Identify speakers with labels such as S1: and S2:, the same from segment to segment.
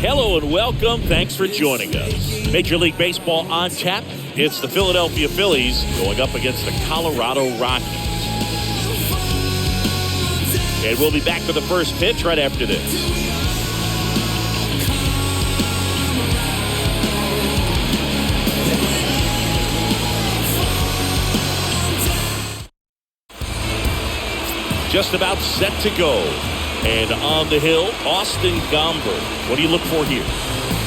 S1: Hello and welcome. Thanks for joining us. Major League Baseball on tap. It's the Philadelphia Phillies going up against the Colorado Rockies. And we'll be back for the first pitch right after this. Just about set to go. And on the hill, Austin Gomber. What do you look for here?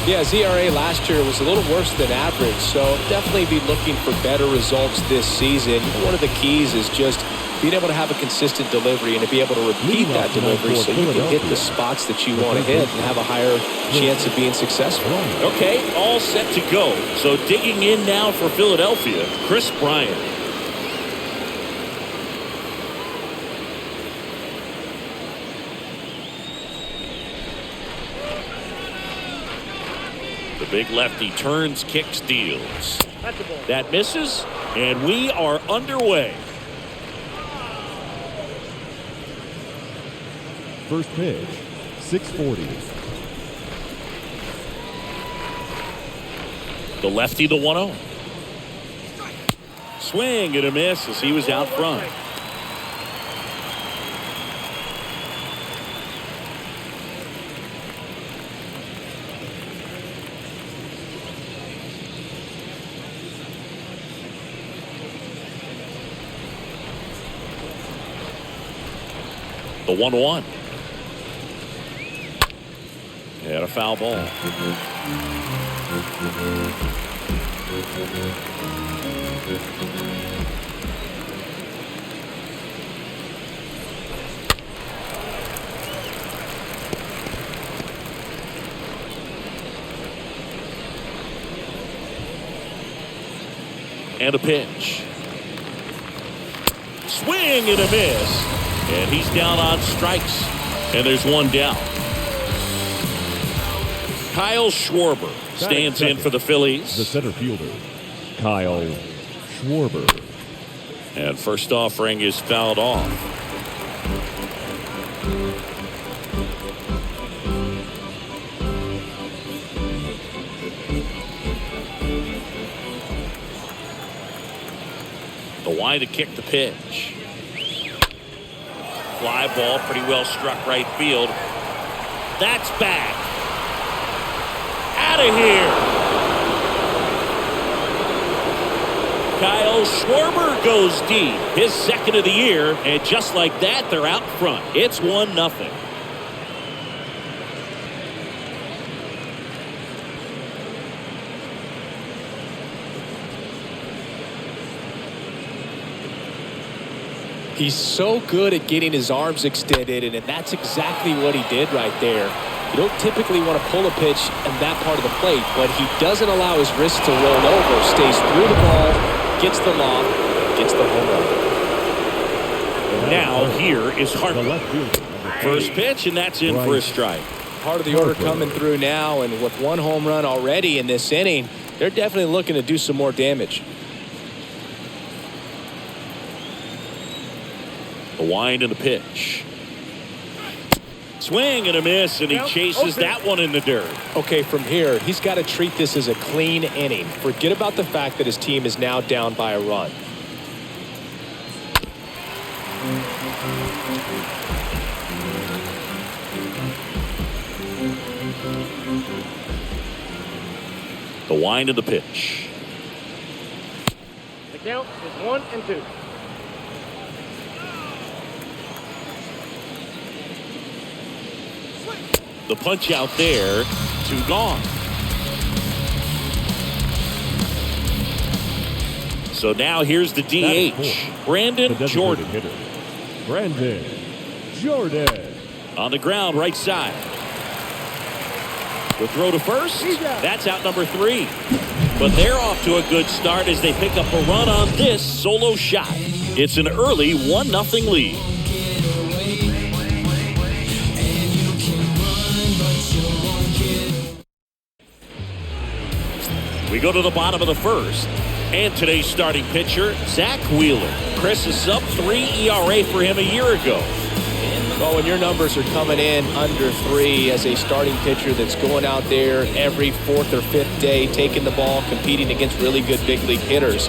S2: Yeah, his ERA last year was a little worse than average, so definitely be looking for better results this season. One of the keys is just being able to have a consistent delivery and to be able to repeat that delivery so you can hit the spots that you want to hit and have a higher chance of being successful.
S1: Okay, all set to go. So digging in now for Philadelphia, Chris Bryant. The big lefty turns, kicks, deals. That misses, and we are underway.
S3: First pitch, 6:40.
S1: The lefty, the 1-0. Swing and a miss as he was out front. The 1-1. And a foul ball. And a pitch. Swing and a miss. And he's down on strikes. And there's one down. Kyle Schwarber stands in for the Phillies.
S3: The center fielder, Kyle Schwarber.
S1: And first offering is fouled off. The wide to kick the pitch. Fly ball, pretty well struck right field. That's back. Out of here. Kyle Schwarber goes deep. His second of the year, and just like that, they're out front. It's 1-0.
S2: He's so good at getting his arms extended, and that's exactly what he did right there. You don't typically want to pull a pitch in that part of the plate, but he doesn't allow his wrist to roll over, stays through the ball, gets the lob, gets the home run.
S1: Now here is Harper. First pitch, and that's in for a strike.
S2: Part of the order coming through now, and with one home run already in this inning, they're definitely looking to do some more damage.
S1: The wind and the pitch. Swing and a miss, and he chases that one in the dirt.
S2: Okay, from here, he's got to treat this as a clean inning. Forget about the fact that his team is now down by a run.
S1: The wind and the pitch.
S4: The count is 1-2.
S1: The punch out there, 2 gone. So now here's the DH, Brandon Jordan.
S3: Hitter, Brandon Jordan.
S1: On the ground, right side. The throw to first, that's out number 3. But they're off to a good start as they pick up a run on this solo shot. It's an early 1-0 lead. We go to the bottom of the first. And today's starting pitcher, Zach Wheeler. Chris, a sub-3 ERA for him a year ago.
S2: Well, when your numbers are coming in under 3 as a starting pitcher that's going out there every 4th or 5th day, taking the ball, competing against really good big league hitters,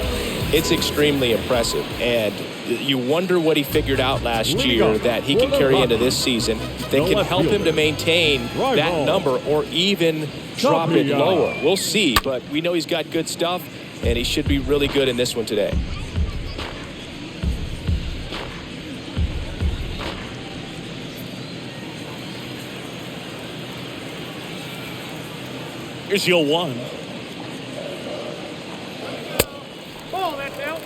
S2: it's extremely impressive. And you wonder what he figured out last year that he can carry into this season that can help him to maintain that number or even drop it lower. We'll see, but we know he's got good stuff, and he should be really good in this one today.
S1: Here's your 1.
S4: Ball, that's out.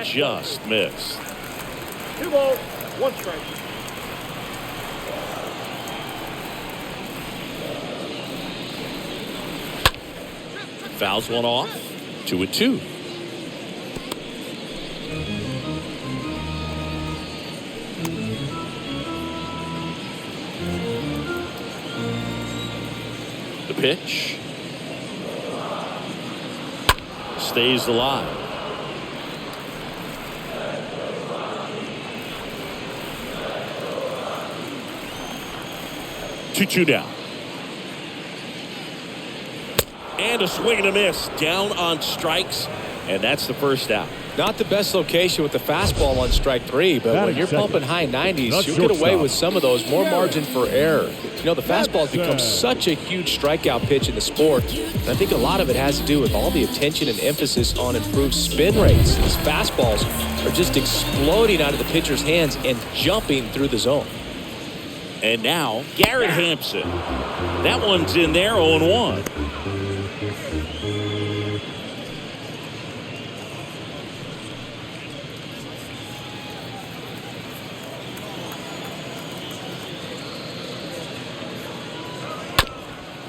S1: Just missed.
S4: 2 balls, 1 strike.
S1: Fouls one off. 2-2. The pitch. Stays alive. Two down. And a swing and a miss. Down on strikes. And that's the first out.
S2: Not the best location with the fastball on strike 3, but when you're pumping high 90s, you'll get away with some of those. More margin for error. You know, the fastball has become such a huge strikeout pitch in the sport. And I think a lot of it has to do with all the attention and emphasis on improved spin rates. These fastballs are just exploding out of the pitcher's hands and jumping through the zone.
S1: And now, Garrett Hampson. That one's in there, 0-1.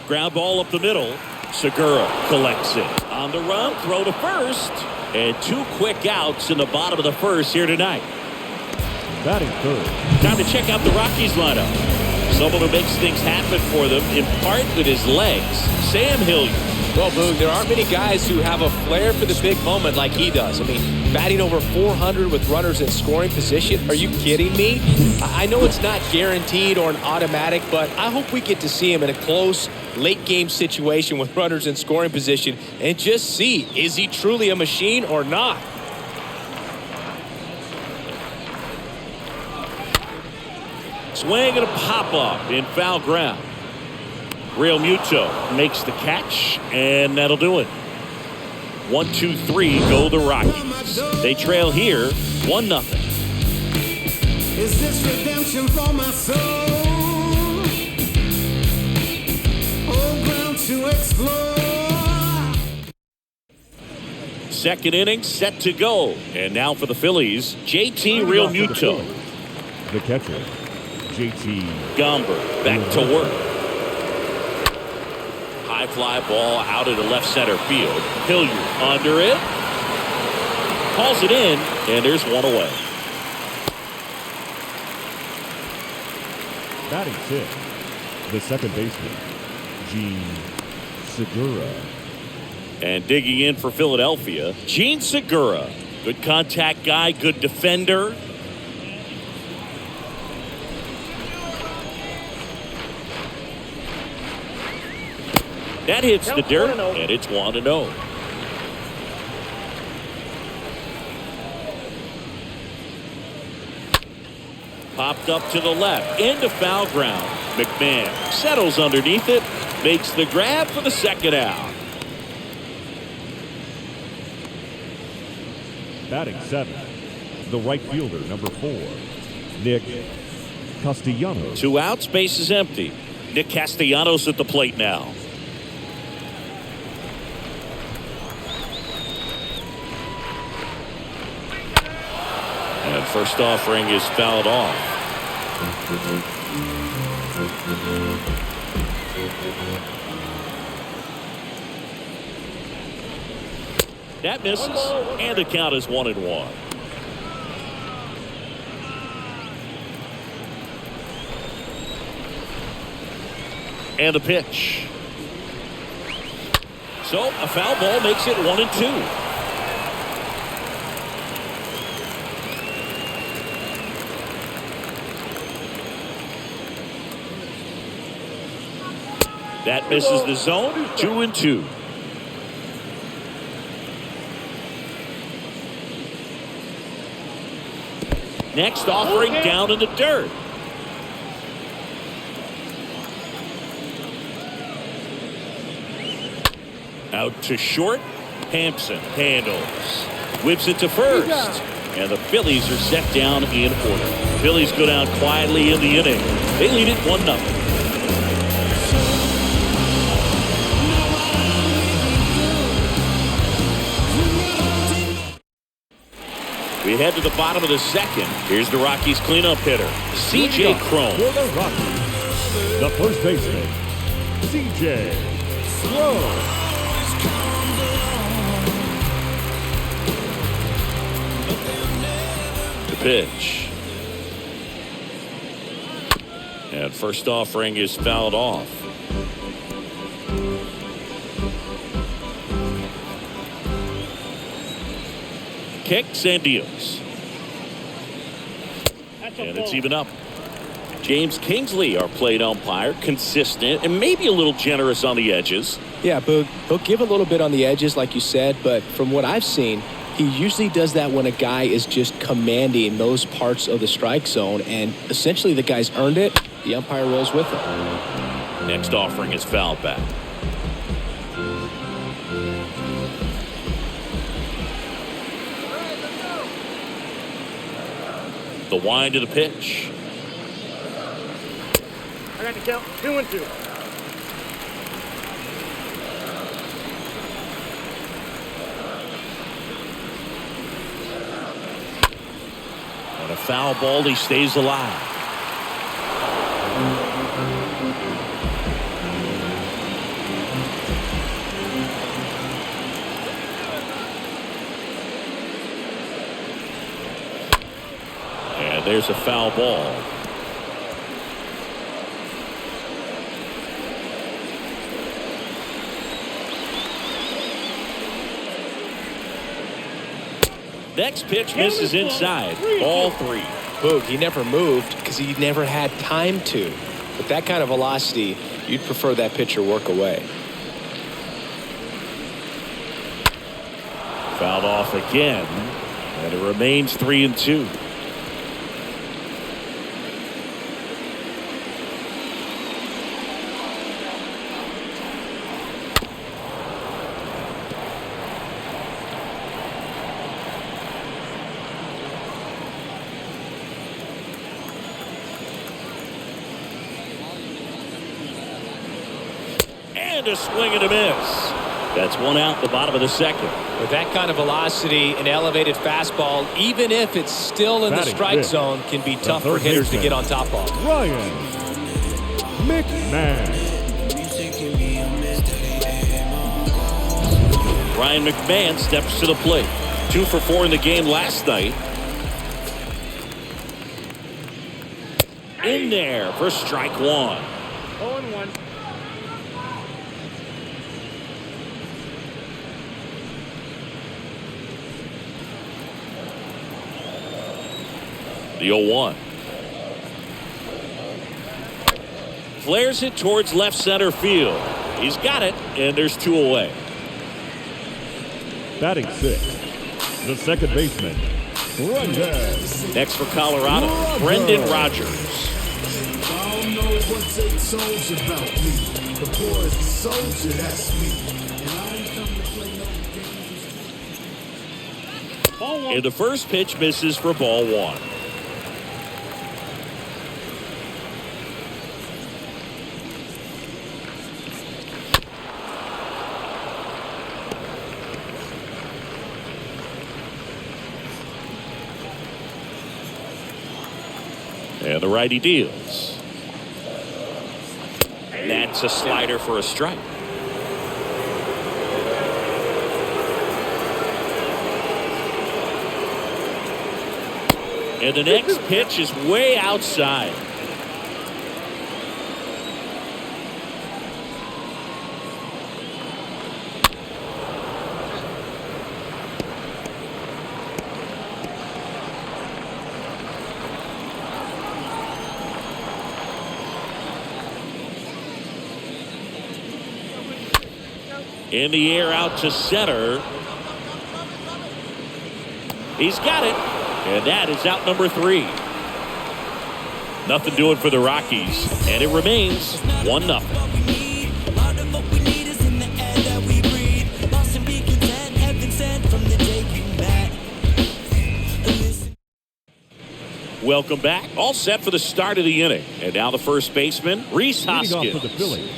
S1: Ground ball up the middle. Segura collects it. On the run, throw to first. And 2 quick outs in the bottom of the first here tonight.
S3: Batting third.
S1: Time to check out the Rockies lineup. Someone who makes things happen for them, in part with his legs. Sam Hilliard.
S2: Well, Boog, there aren't many guys who have a flair for the big moment like he does. I mean, batting over 400 with runners in scoring position. Are you kidding me? I know it's not guaranteed or an automatic, but I hope we get to see him in a close, late-game situation with runners in scoring position and just see, is he truly a machine or not?
S1: Swing and a pop-up in foul ground. Real Muto makes the catch, and that'll do it. 1, 2, 3 go the Rockies. They trail here 1-0.
S5: Is this redemption for my soul? Old ground to explore.
S1: Second inning set to go. And now for the Phillies, JT Real Muto.
S3: The catcher, JT
S1: Gomber back to work. High fly ball out into left center field. Hilliard under it. Calls it in, and there's one away.
S3: batting 6th, the second baseman, Gene Segura.
S1: And digging in for Philadelphia, Gene Segura. Good contact guy, good defender. That hits the dirt, and it's 1-0. Popped up to the left, into foul ground. Mcmahon settles underneath it, makes the grab for the second out.
S3: Batting 7th, the right fielder, number 4, Nick Castellanos.
S1: 2 outs, base is empty. Nick Castellanos at the plate now. And first offering is fouled off. That misses, and the count is 1-1. And the pitch. So a foul ball makes it 1-2. That misses the zone. 2-2. Next offering down in the dirt. Out to short. Hampson handles. Whips it to first. And the Phillies are set down in order. Phillies go down quietly in the inning. They lead it 1-0. We head to the bottom of the second. Here's the Rockies cleanup hitter, C.J. Cron.
S3: For the Rockies, the first baseman, C.J. Cron.
S1: The pitch. And first offering is fouled off. Kicks and deals. And it's even up. James Kingsley, our plate umpire, consistent and maybe a little generous on the edges.
S2: Yeah, Boog, he'll give a little bit on the edges, like you said, but from what I've seen, he usually does that when a guy is just commanding those parts of the strike zone, and essentially the guy's earned it. The umpire rolls with him.
S1: Next offering is fouled back. The wind to the pitch.
S4: I got to count 2-2.
S1: On a foul ball, he stays alive. And there's a foul ball. Next pitch misses inside. Ball 3.
S2: Boog, he never moved because he never had time to. With that kind of velocity, you'd prefer that pitcher work away.
S1: Fouled off again, and it remains 3-2. And a swing and a miss. That's one out the bottom of the second.
S2: With that kind of velocity, an elevated fastball, even if it's still in the strike zone, can be tough for hitters to get on top of.
S3: Ryan Mcmahon.
S1: Ryan McMahon steps to the plate. 2 for 4 in the game last night. In there for strike 1.
S4: 0-1.
S1: The 0-1. Flares it towards left center field. He's got it, and there's 2 away.
S3: Batting 6, the second baseman, Brendan.
S1: Next for Colorado, Brendan Rodgers.
S5: I don't know what they told you about me. The boy is a soldier, that's me. And I ain't come to play no games.
S4: Ball 1.
S1: And the first pitch misses for ball 1. And the righty deals. That's a slider for a strike. And the next pitch is way outside. In the air out to center. He's got it. And that is out number 3. Nothing doing for the Rockies. And it remains 1-0. Welcome back. All set for the start of the inning. And now the first baseman, Rhys Hoskins.
S3: Leading off for the Phillies,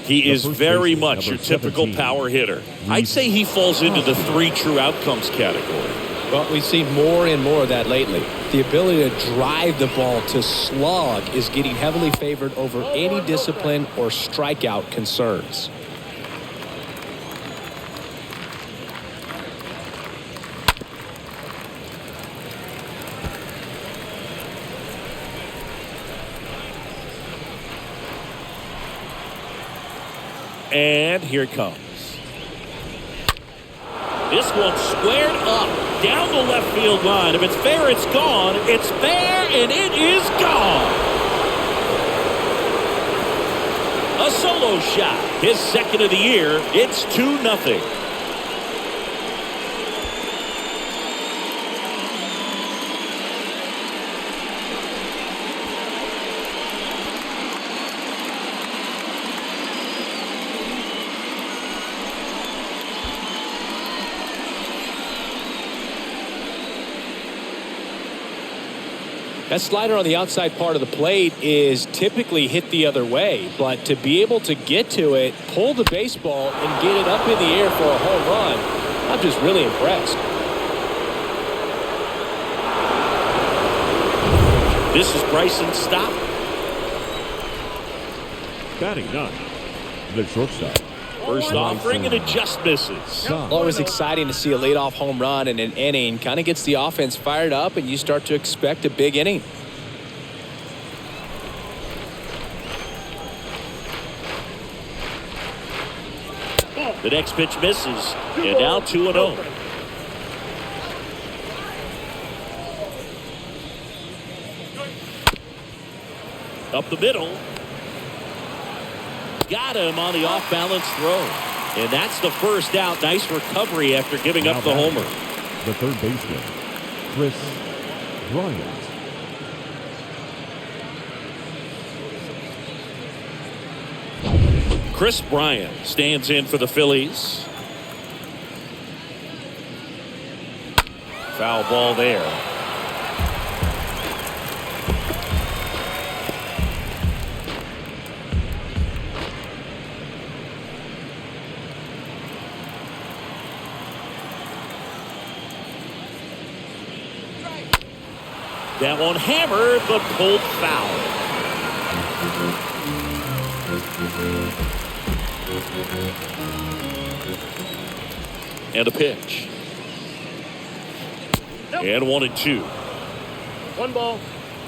S1: he is very
S3: baseman,
S1: much your typical
S3: 17,
S1: power hitter. I'd say he falls into the 3 true outcomes category.
S2: Well, we've seen more and more of that lately. The ability to drive the ball to slug is getting heavily favored over any discipline or strikeout concerns.
S1: And here it comes. This one squared up down the left field line. If it's fair, it's gone. It's fair, and it is gone. A solo shot. His second of the year. It's 2-0.
S2: That slider on the outside part of the plate is typically hit the other way, but to be able to get to it, pull the baseball, and get it up in the air for a home run, I'm just really impressed.
S1: This is Bryson's stop.
S3: batting 9, the shortstop.
S1: First offering, and it just misses.
S2: Always exciting to see a leadoff home run in an inning. Kind of gets the offense fired up, and you start to expect a big inning.
S1: The next pitch misses, and now 2-0. Up the middle. Got him on the off-balance throw. And that's the first out. Nice recovery after giving up the homer.
S3: The third baseman, Chris Bryant.
S1: Chris Bryant stands in for the Phillies. Foul ball there. That one hammered, but pulled foul. And a pitch. And 1-2.
S4: 1 ball,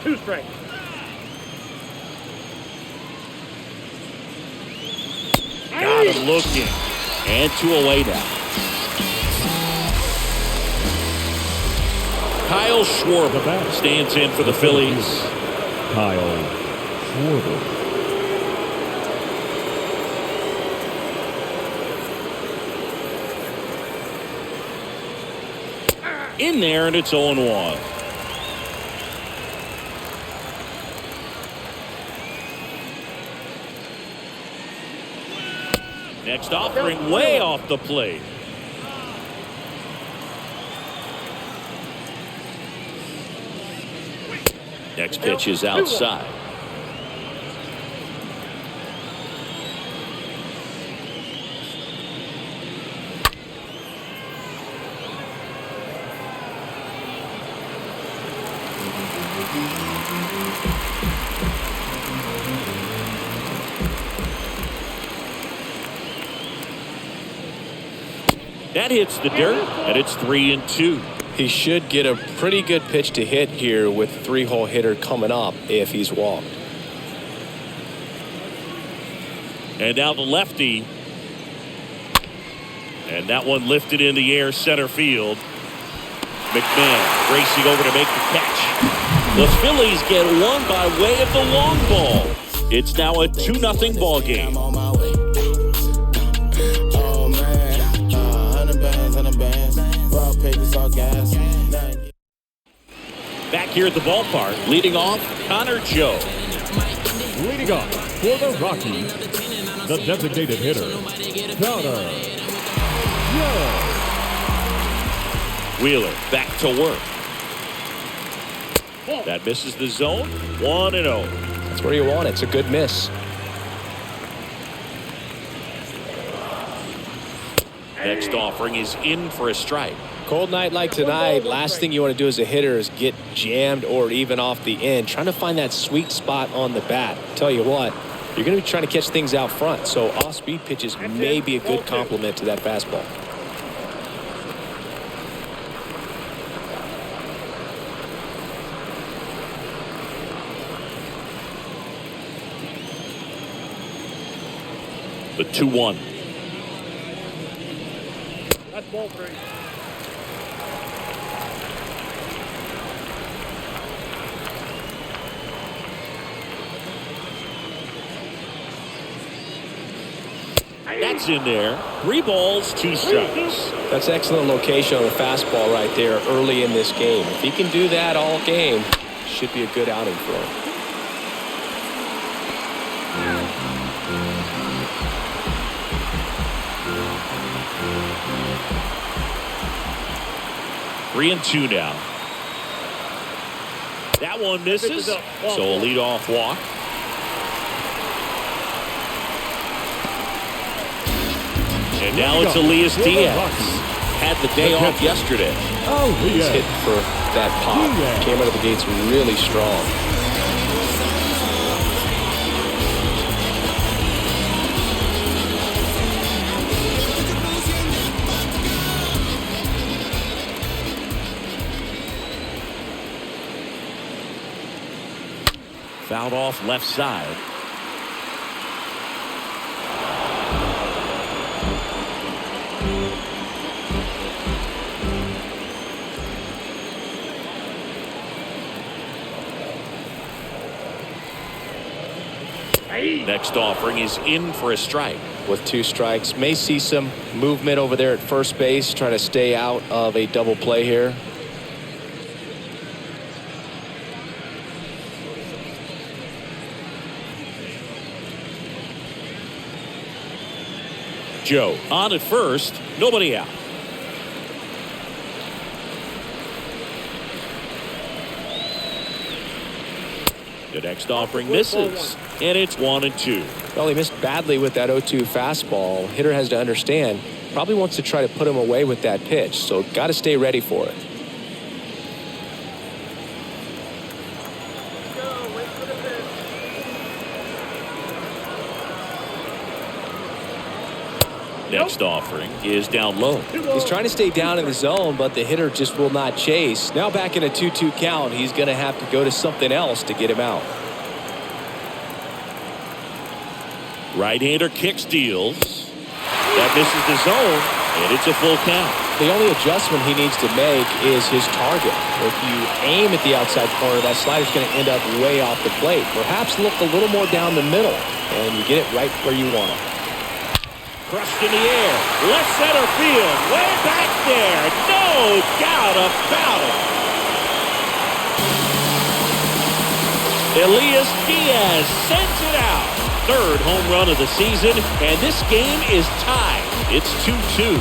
S4: 2 strikes.
S1: Got him looking. And 2 away now. Kyle Schwarber stands in for the Phillies.
S3: Kyle Schwarber.
S1: In there, and it's 0-1. Next offering way off the plate. Next pitch is outside. That hits the dirt, and it's 3-2.
S2: He should get a pretty good pitch to hit here with a 3-hole hitter coming up if he's walked.
S1: And now the lefty. And that one lifted in the air center field. Mcmahon racing over to make the catch. The Phillies get one by way of the long ball. It's now a 2-0 ball game. Back here at the ballpark, leading off, Connor Joe.
S3: Leading off for the Rockies, the designated hitter, Connor Joe.
S1: Wheeler back to work. That misses the zone. 1-0.
S2: That's where you want it. It's a good miss.
S1: Next offering is in for a strike.
S2: Cold night like tonight, last thing you want to do as a hitter is get jammed or even off the end. Trying to find that sweet spot on the bat. Tell you what, you're going to be trying to catch things out front, so off-speed pitches may be a good complement to that fastball.
S1: The 2-1.
S4: That's ball 3.
S1: That's in there. 3 balls, 2 strikes.
S2: That's excellent location on the fastball right there early in this game. If he can do that all game, should be a good outing for him.
S1: Three and 2 now. That one misses, so a leadoff walk. And now it's Elias Diaz. Had the day off yesterday.
S2: He's hitting for that pop. Came out of the gates really strong.
S1: Fouled off left side. Next offering is in for a strike.
S2: With 2 strikes, may see some movement over there at first base, trying to stay out of a double play here.
S1: Joe on at first, nobody out. The next offering misses, and it's 1-2.
S2: Well, he missed badly with that 0-2 fastball. Hitter has to understand, probably wants to try to put him away with that pitch, so got to stay ready for it.
S1: Next offering is down low.
S2: He's trying to stay down in the zone, but the hitter just will not chase. Now back in a 2-2 count, he's going to have to go to something else to get him out.
S1: Right-hander kick steals. That misses the zone, and it's a full count.
S2: The only adjustment he needs to make is his target. If you aim at the outside corner, that slider's going to end up way off the plate. Perhaps look a little more down the middle, and you get it right where you want it.
S1: Crushed in the air. Left center field. Way back there. No doubt about it. Elias Diaz sends it out. 3rd home run of the season, and this game is tied. It's 2-2.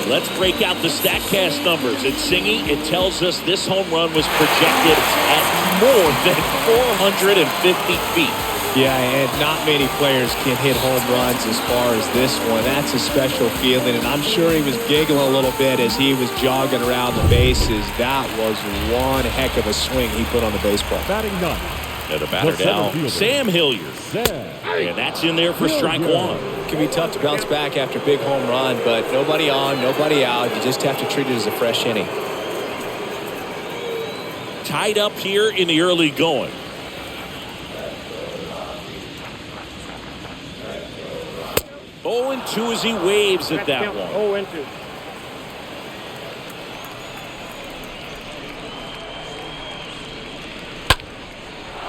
S1: Let's break out the StatCast numbers. At Singy, it tells us this home run was projected at more than 450 feet.
S2: Yeah, and not many players can hit home runs as far as this one. That's a special feeling, and I'm sure he was giggling a little bit as he was jogging around the bases. That was one heck of a swing he put on the baseball.
S3: Batting 9.
S1: And a batter now, Sam Hilliard. And that's in there for strike 1.
S2: It can be tough to bounce back after a big home run, but nobody on, nobody out. You just have to treat it as a fresh inning.
S1: Tied up here in the early going. Oh, and 2 as he waves at that one.
S4: 0-2.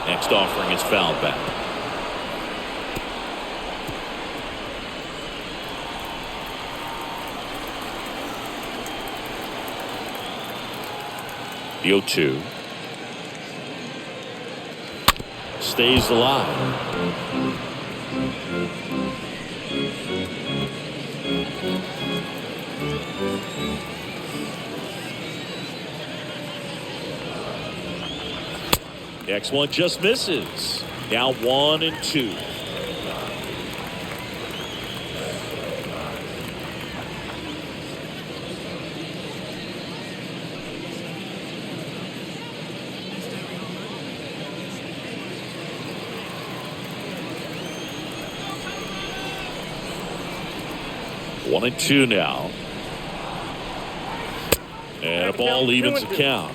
S1: Next offering is fouled back. The 0-2. Stays alive. Next one just misses. Now 1-2. One and two now. And a ball evens the count.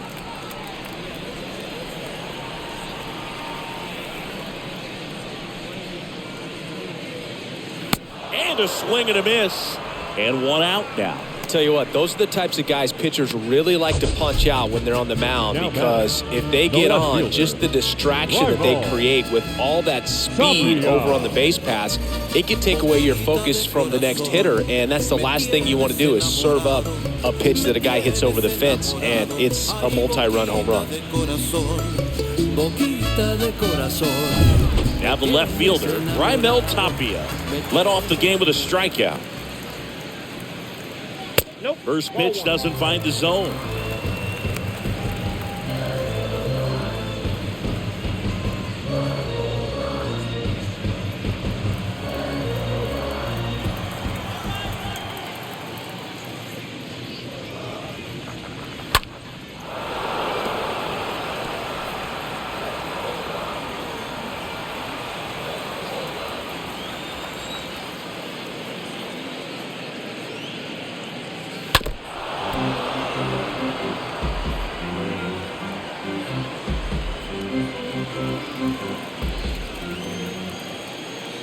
S1: And a swing and a miss. And one out now.
S2: Tell you what, those are the types of guys pitchers really like to punch out when they're on the mound, because if they get on, just the distraction that they create with all that speed over on the base pass, it can take away your focus from the next hitter, and that's the last thing you want to do is serve up a pitch that a guy hits over the fence, and it's a multi-run home run.
S1: Now the left fielder, Raimel Tapia, led off the game with a strikeout.
S4: Nope.
S1: First pitch doesn't find the zone.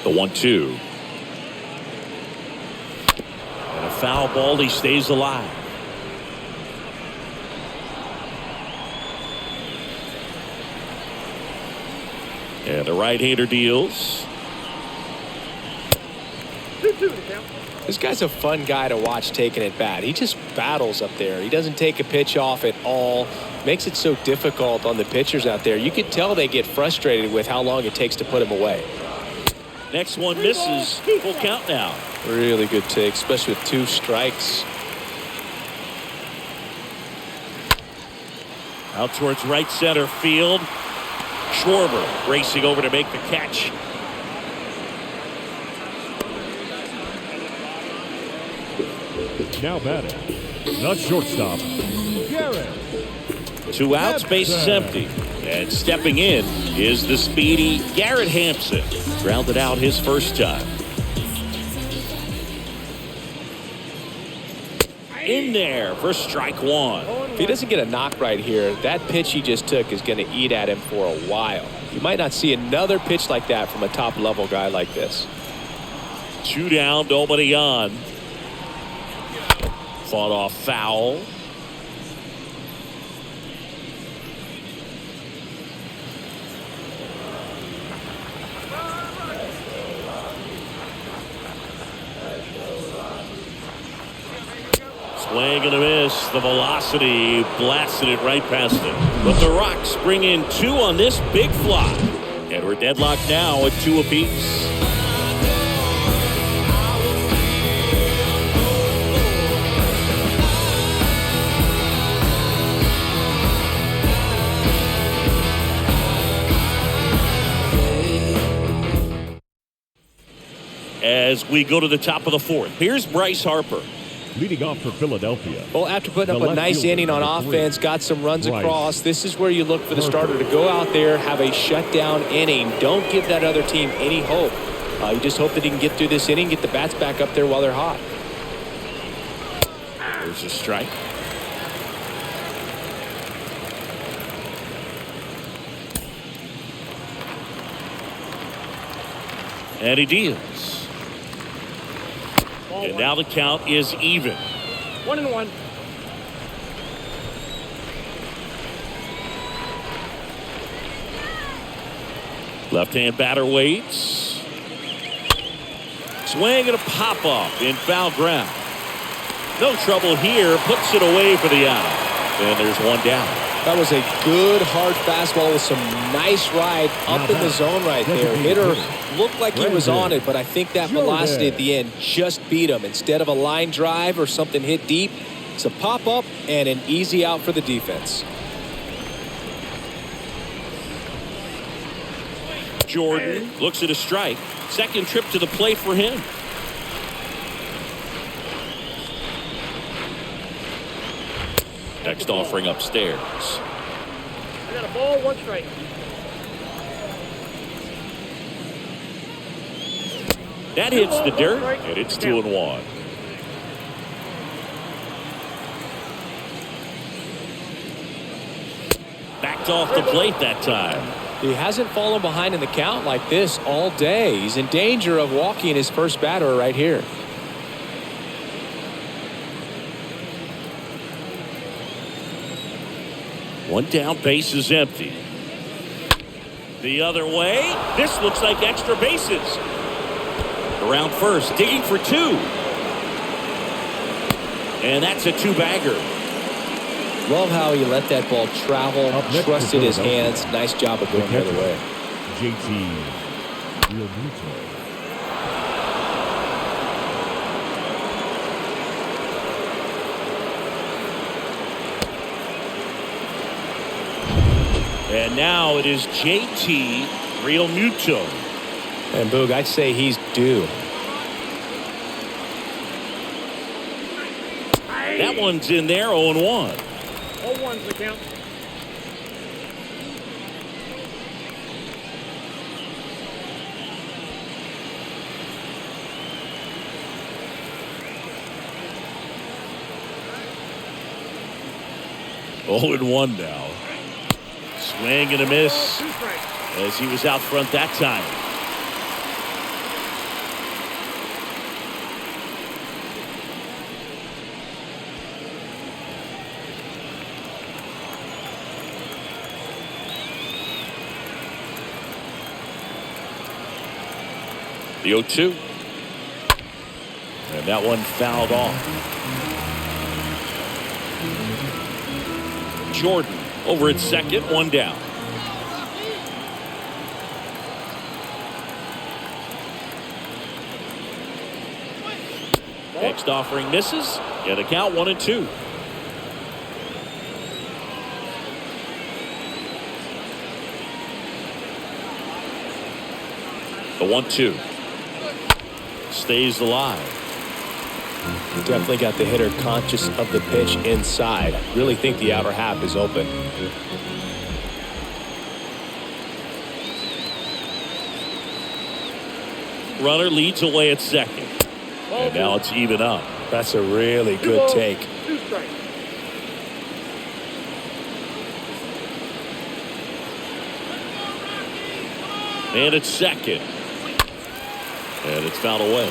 S1: The 1-2. And a foul ball. He stays alive. And the right-hander deals.
S4: 2-2 to count.
S2: This guy's a fun guy to watch taking at bat. He just battles up there. He doesn't take a pitch off at all. Makes it so difficult on the pitchers out there. You could tell they get frustrated with how long it takes to put him away.
S1: Next one misses. Full count now.
S2: Really good take, especially with 2 strikes.
S1: Out towards right center field. Schwarber racing over to make the catch.
S3: Now batting, the shortstop, Garrett.
S1: 2 outs, base is empty. And stepping in is the speedy Garrett Hampson. Grounded out his first time. In there for strike 1.
S2: If he doesn't get a knock right here, that pitch he just took is going to eat at him for a while. You might not see another pitch like that from a top-level guy like this.
S1: 2 down, nobody on. Fought off foul. Swing and a miss. The velocity blasted it right past him. But the Rocks bring in 2 on this big fly. And we're deadlocked now at 2 apiece. As we go to the top of the 4th, here's Bryce Harper.
S3: Leading off for Philadelphia.
S2: Well, after putting up
S3: The
S2: a nice
S3: left fielder,
S2: inning on
S3: number 3,
S2: offense, got some runs
S3: Bryce
S2: across, this is where you look for the starter to go out there, have a shutdown inning. Don't give that other team any hope. You just hope that he can get through this inning, get the bats back up there while they're hot.
S1: There's a strike. And he deals. And now the count is even.
S4: 1-1.
S1: Left-hand batter waits. Swing and a pop-up in foul ground. No trouble here. Puts it away for the out. And there's one down.
S2: That was a good hard fastball with some nice ride up in the zone right there. Hitter looked like he was on it, but I think that velocity at the end just beat him. Instead of a line drive or something hit deep, it's a pop-up and an easy out for the defense.
S1: Jordan looks at a strike. Second trip to the plate for him. Next offering upstairs.
S4: I got a ball, 1 strike.
S1: That hits the dirt, and it's 2-1. Backed off the plate that time.
S2: He hasn't fallen behind in the count like this all day. He's in danger of walking his first batter right here.
S1: One down, base is empty. The other way. This looks like extra bases. Around first, digging for 2. And that's a 2-bagger.
S2: Love how he let that ball travel, trusted his hands. Nice job of going the other way.
S3: JT Realmuto.
S1: And now it is JT Realmuto.
S2: And Boog, I'd say he's due.
S1: That one's in there, 0-1.
S4: 0-1's the count.
S1: Oh, and 1 now. Swing and a miss
S4: 2 strikes.
S1: as he was out front that time. The 0-2. And that one fouled off. Jordan over at second, 1 down. Next offering misses. Get a count, 1-2. The 1-2 stays alive.
S2: Definitely got the hitter conscious of the pitch inside. Really think the outer half is open.
S1: Runner leads away at second. And now it's even up.
S2: That's a really good take.
S4: 2 strikes.
S1: And it's second. And it's fouled away.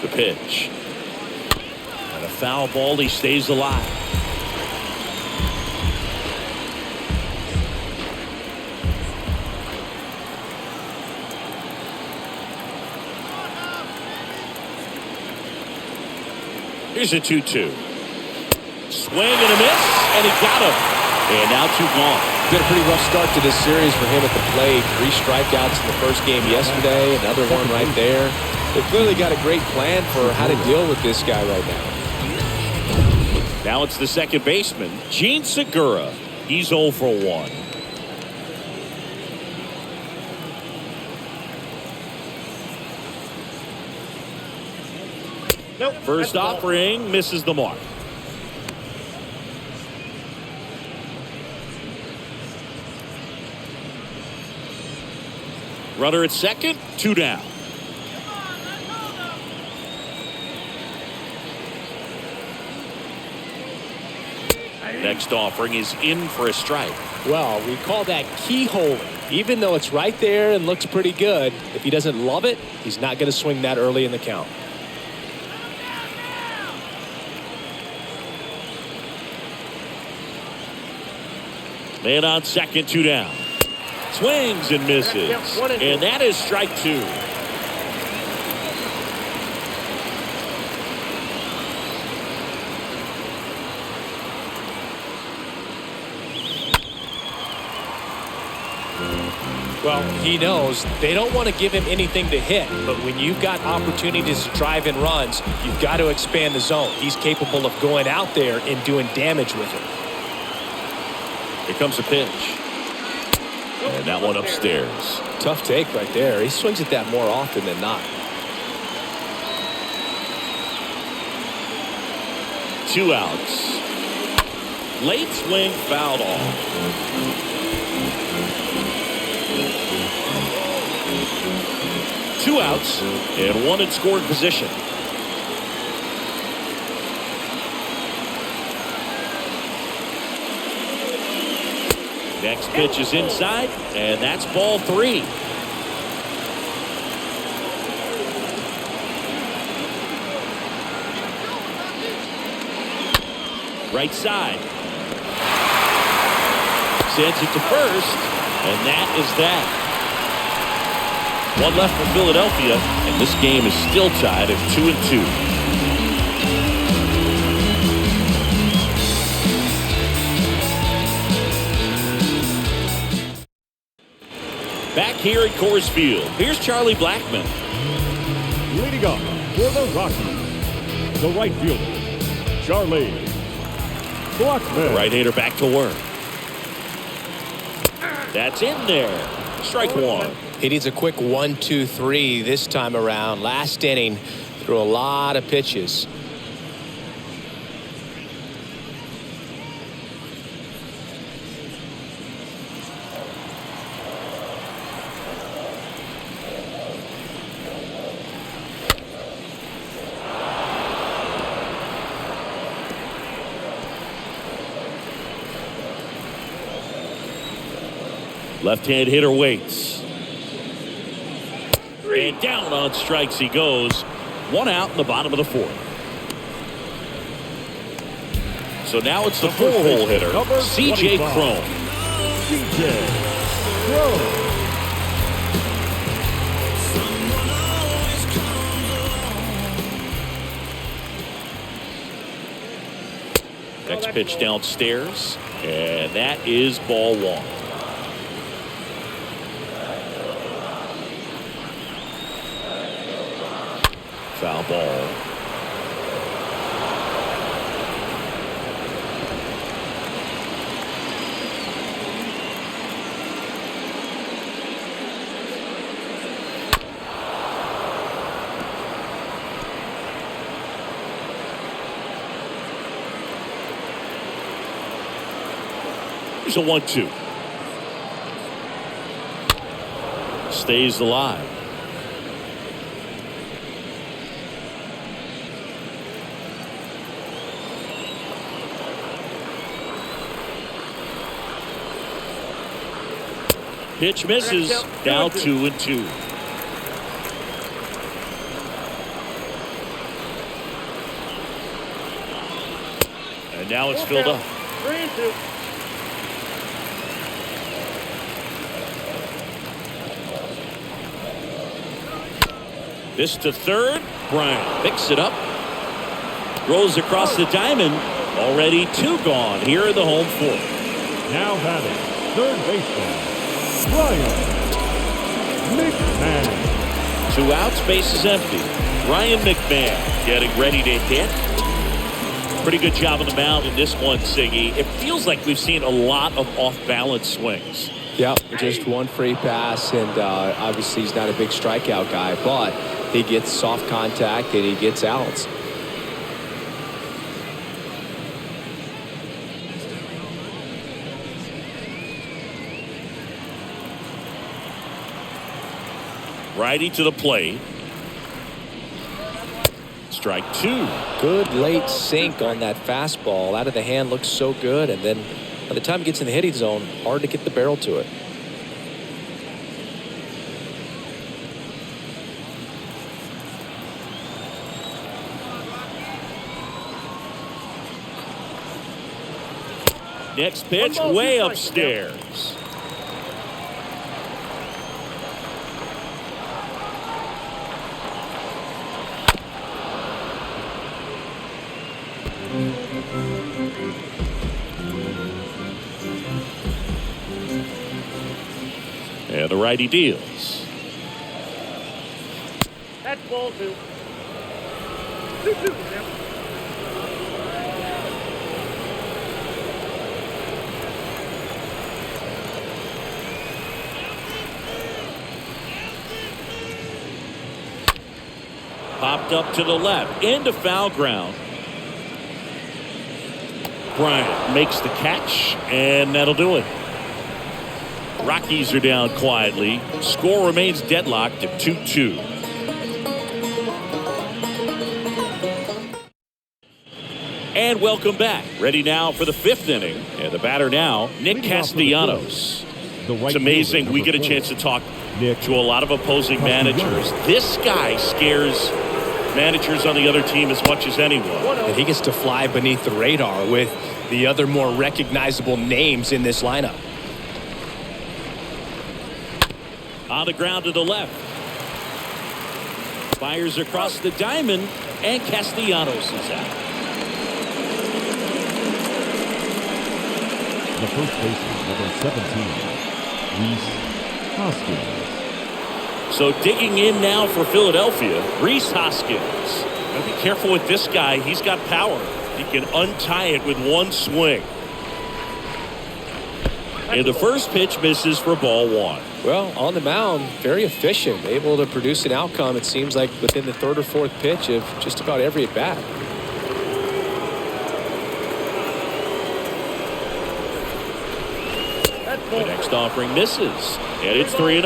S1: The pitch. And a foul ball. He stays alive. Here's a 2-2. Swing and a miss, and he got him. And now 2 gone.
S2: Been a pretty rough start to this series for him at the plate. 3 strikeouts in the first game yesterday. Another one right there. They've clearly got a great plan for how to deal with this guy right now.
S1: Now it's the second baseman, Gene Segura. He's 0 for 1.
S4: Nope.
S1: First offering misses the mark. Runner at second, 2 down. Next offering is in for a strike.
S2: Well, we call that keyholing. Even though it's right there and looks pretty good, if he doesn't love it, he's not going to swing that early in the count.
S1: Man on second, 2 down. Swings and misses. And that is strike 2.
S2: Well, he knows they don't want to give him anything to hit, but when you've got opportunities to drive in runs, you've got to expand the zone. He's capable of going out there and doing damage with it.
S1: Here comes a pitch. And that one upstairs.
S2: Tough take right there. He swings at that more often than not.
S1: 2 outs. Late swing fouled off. 2 outs and 1 in scoring position. Next pitch is inside, and that's ball 3. Right side. Sends it to first, and that is that. 1 left for Philadelphia, and this game is still tied at 2-2. Back here at Coors Field, here's Charlie Blackmon.
S3: Leading up for the Rockies, the right fielder, Charlie Blackmon.
S1: Right-hander back to work. That's in there. Strike 1.
S2: He needs a quick 1-2-3 this time around. Last inning, threw a lot of pitches.
S1: Left-hand hitter waits. And down on strikes he goes. 1 out in the bottom of the 4th. So now it's the 4-hole hitter, C.J. Cron.
S3: C.J. Cron.
S1: Next pitch downstairs, and that is ball 1. Foul ball. Here's a 1-2. Stays alive. Pitch misses. Now 2-2. And now it's filled up.
S4: 3-2.
S1: This to third. Bryant picks it up. Rolls across the diamond. Already 2 gone here in the home 4th.
S3: Now batting, third baseman, Ryan Mcmahon.
S1: 2 outs, base is empty. Ryan Mcmahon getting ready to hit. Pretty good job on the mound in this one, Siggy. It feels like we've seen a lot of off-balance swings.
S2: Yep, just 1 free pass, and obviously he's not a big strikeout guy, but he gets soft contact and he gets outs.
S1: Righty to the plate. Strike 2.
S2: Good late sink on that fastball. Out of the hand, looks so good, and then by the time it gets in the hitting zone, hard to get the barrel to it.
S1: Next pitch,
S4: One ball,
S1: way
S4: 2 strikes,
S1: upstairs. And the righty deals.
S4: That's ball 2. 2-2 now.
S1: Popped up to the left, into foul ground. Bryant makes the catch, and that'll do it. Rockies are down quietly. Score remains deadlocked at 2-2. And welcome back. Ready now for the 5th inning. And the batter now, Nick Castellanos. It's amazing we get a chance to talk to a lot of opposing managers. This guy scares managers on the other team as much as anyone.
S2: And he gets to fly beneath the radar with the other more recognizable names in this lineup.
S1: On the ground to the left. Fires across the diamond, and Castellanos is out.
S3: The first baseman, number 17, Rhys Hoskins.
S1: So digging in now for Philadelphia, Rhys Hoskins. Now be careful with this guy. He's got power. He can untie it with one swing. And the first pitch misses for ball 1.
S2: Well, on the mound, very efficient, able to produce an outcome, it seems like, within the 3rd or 4th pitch of just about every at-bat.
S1: The next offering misses, and it's 3-0.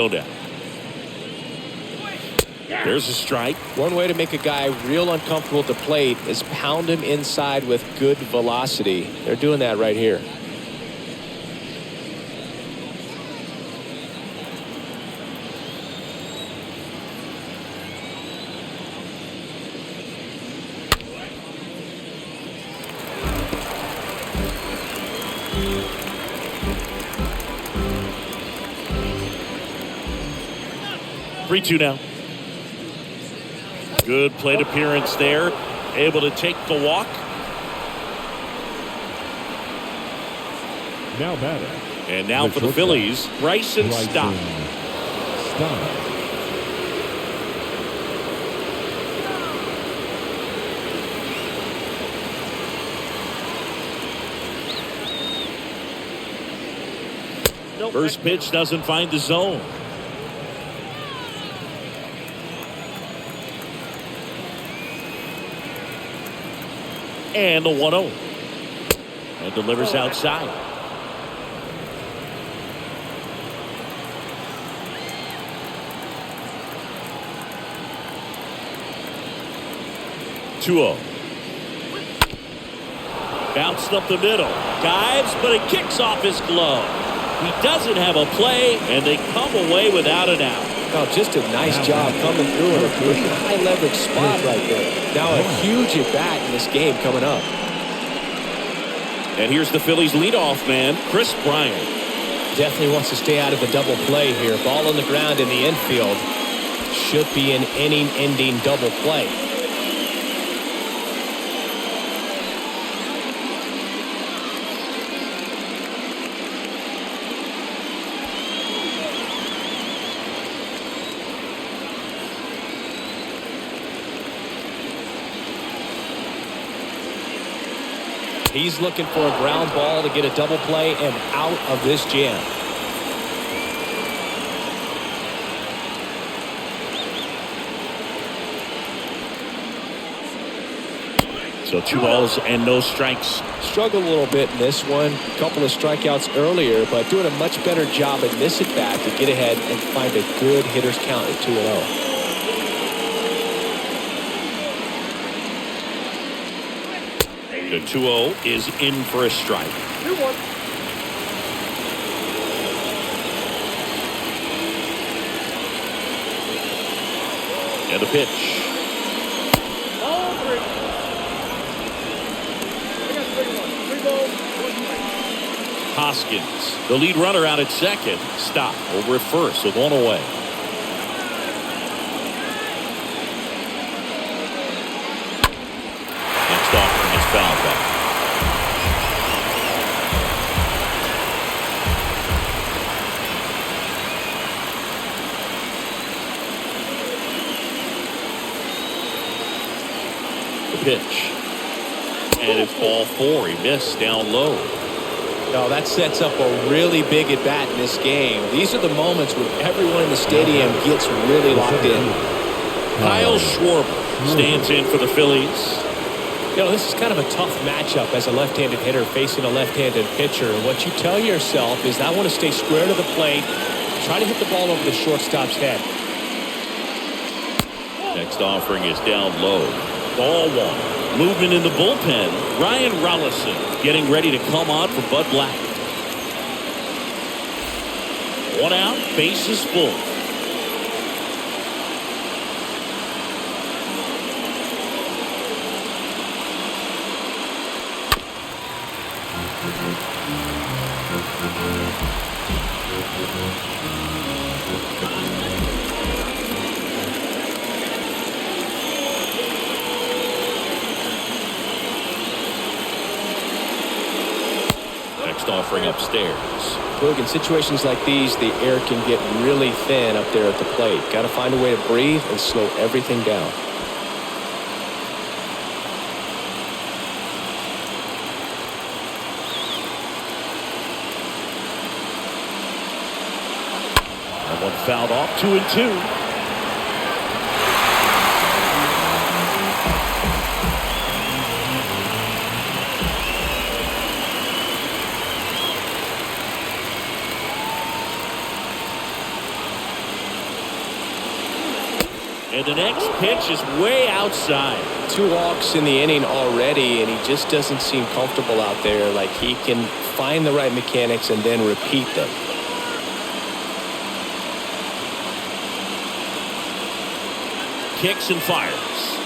S1: Down. There's a strike.
S2: One way to make a guy real uncomfortable at the plate is pound him inside with good velocity. They're doing that right here.
S1: Three-two now. Good plate appearance there. Able to take the walk.
S3: Now batting.
S1: And now for the Phillies, Bryson Stott. First pitch doesn't find the zone. And the 1-0. And delivers outside. Bounced up the middle. Dives, but it kicks off his glove. He doesn't have a play, and they come away without an out.
S2: Oh, just a nice job coming through in a pretty high leverage spot right there. Now a huge at bat in this game coming up.
S1: And here's the Phillies leadoff man, Chris Bryant.
S2: Definitely wants to stay out of a double play here. Ball on the ground in the infield. Should be an inning-ending double play. He's looking for a ground ball to get a double play and out of this jam.
S1: So 2 balls and no strikes.
S2: Struggled a little bit in this one. A couple of strikeouts earlier, but doing a much better job in this at bat to get ahead and find a good hitter's count at 2-0.
S1: The 2-0 is in for a strike.
S4: 2-1.
S1: And the pitch.
S4: Ball 3. I got 3-1. 3 balls, 1 strike.
S1: Hoskins, the lead runner out at second. Stop over at first with 1 away. Next offering is fouled back. The pitch. And it's ball 4. He missed down low.
S2: No, that sets up a really big at bat in this game. These are the moments where everyone in the stadium gets really locked in.
S1: Kyle Schwarber stands in for the Phillies.
S2: You know, this is kind of a tough matchup as a left-handed hitter facing a left-handed pitcher. What you tell yourself is, I want to stay square to the plate, try to hit the ball over the shortstop's head.
S1: Next offering is down low. Ball 1. Movement in the bullpen. Ryan Rollison getting ready to come on for Bud Black. 1 out, bases full. Next offering upstairs.
S2: Look, in situations like these, the air can get really thin up there at the plate. Got to find a way to breathe and slow everything down.
S1: That one fouled off. 2-2. And the next pitch is way outside.
S2: 2 walks in the inning already, and he just doesn't seem comfortable out there. Like he can find the right mechanics and then repeat them.
S1: Kicks and fires.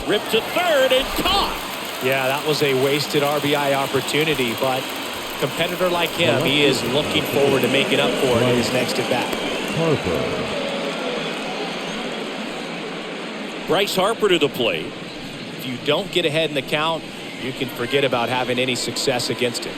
S1: Ripped to third and caught.
S2: Yeah, that was a wasted RBI opportunity, but a competitor like him, he is looking forward to making up for it in his next at bat.
S3: Harper.
S1: Bryce Harper to the plate.
S2: If you don't get ahead in the count, you can forget about having any success against him.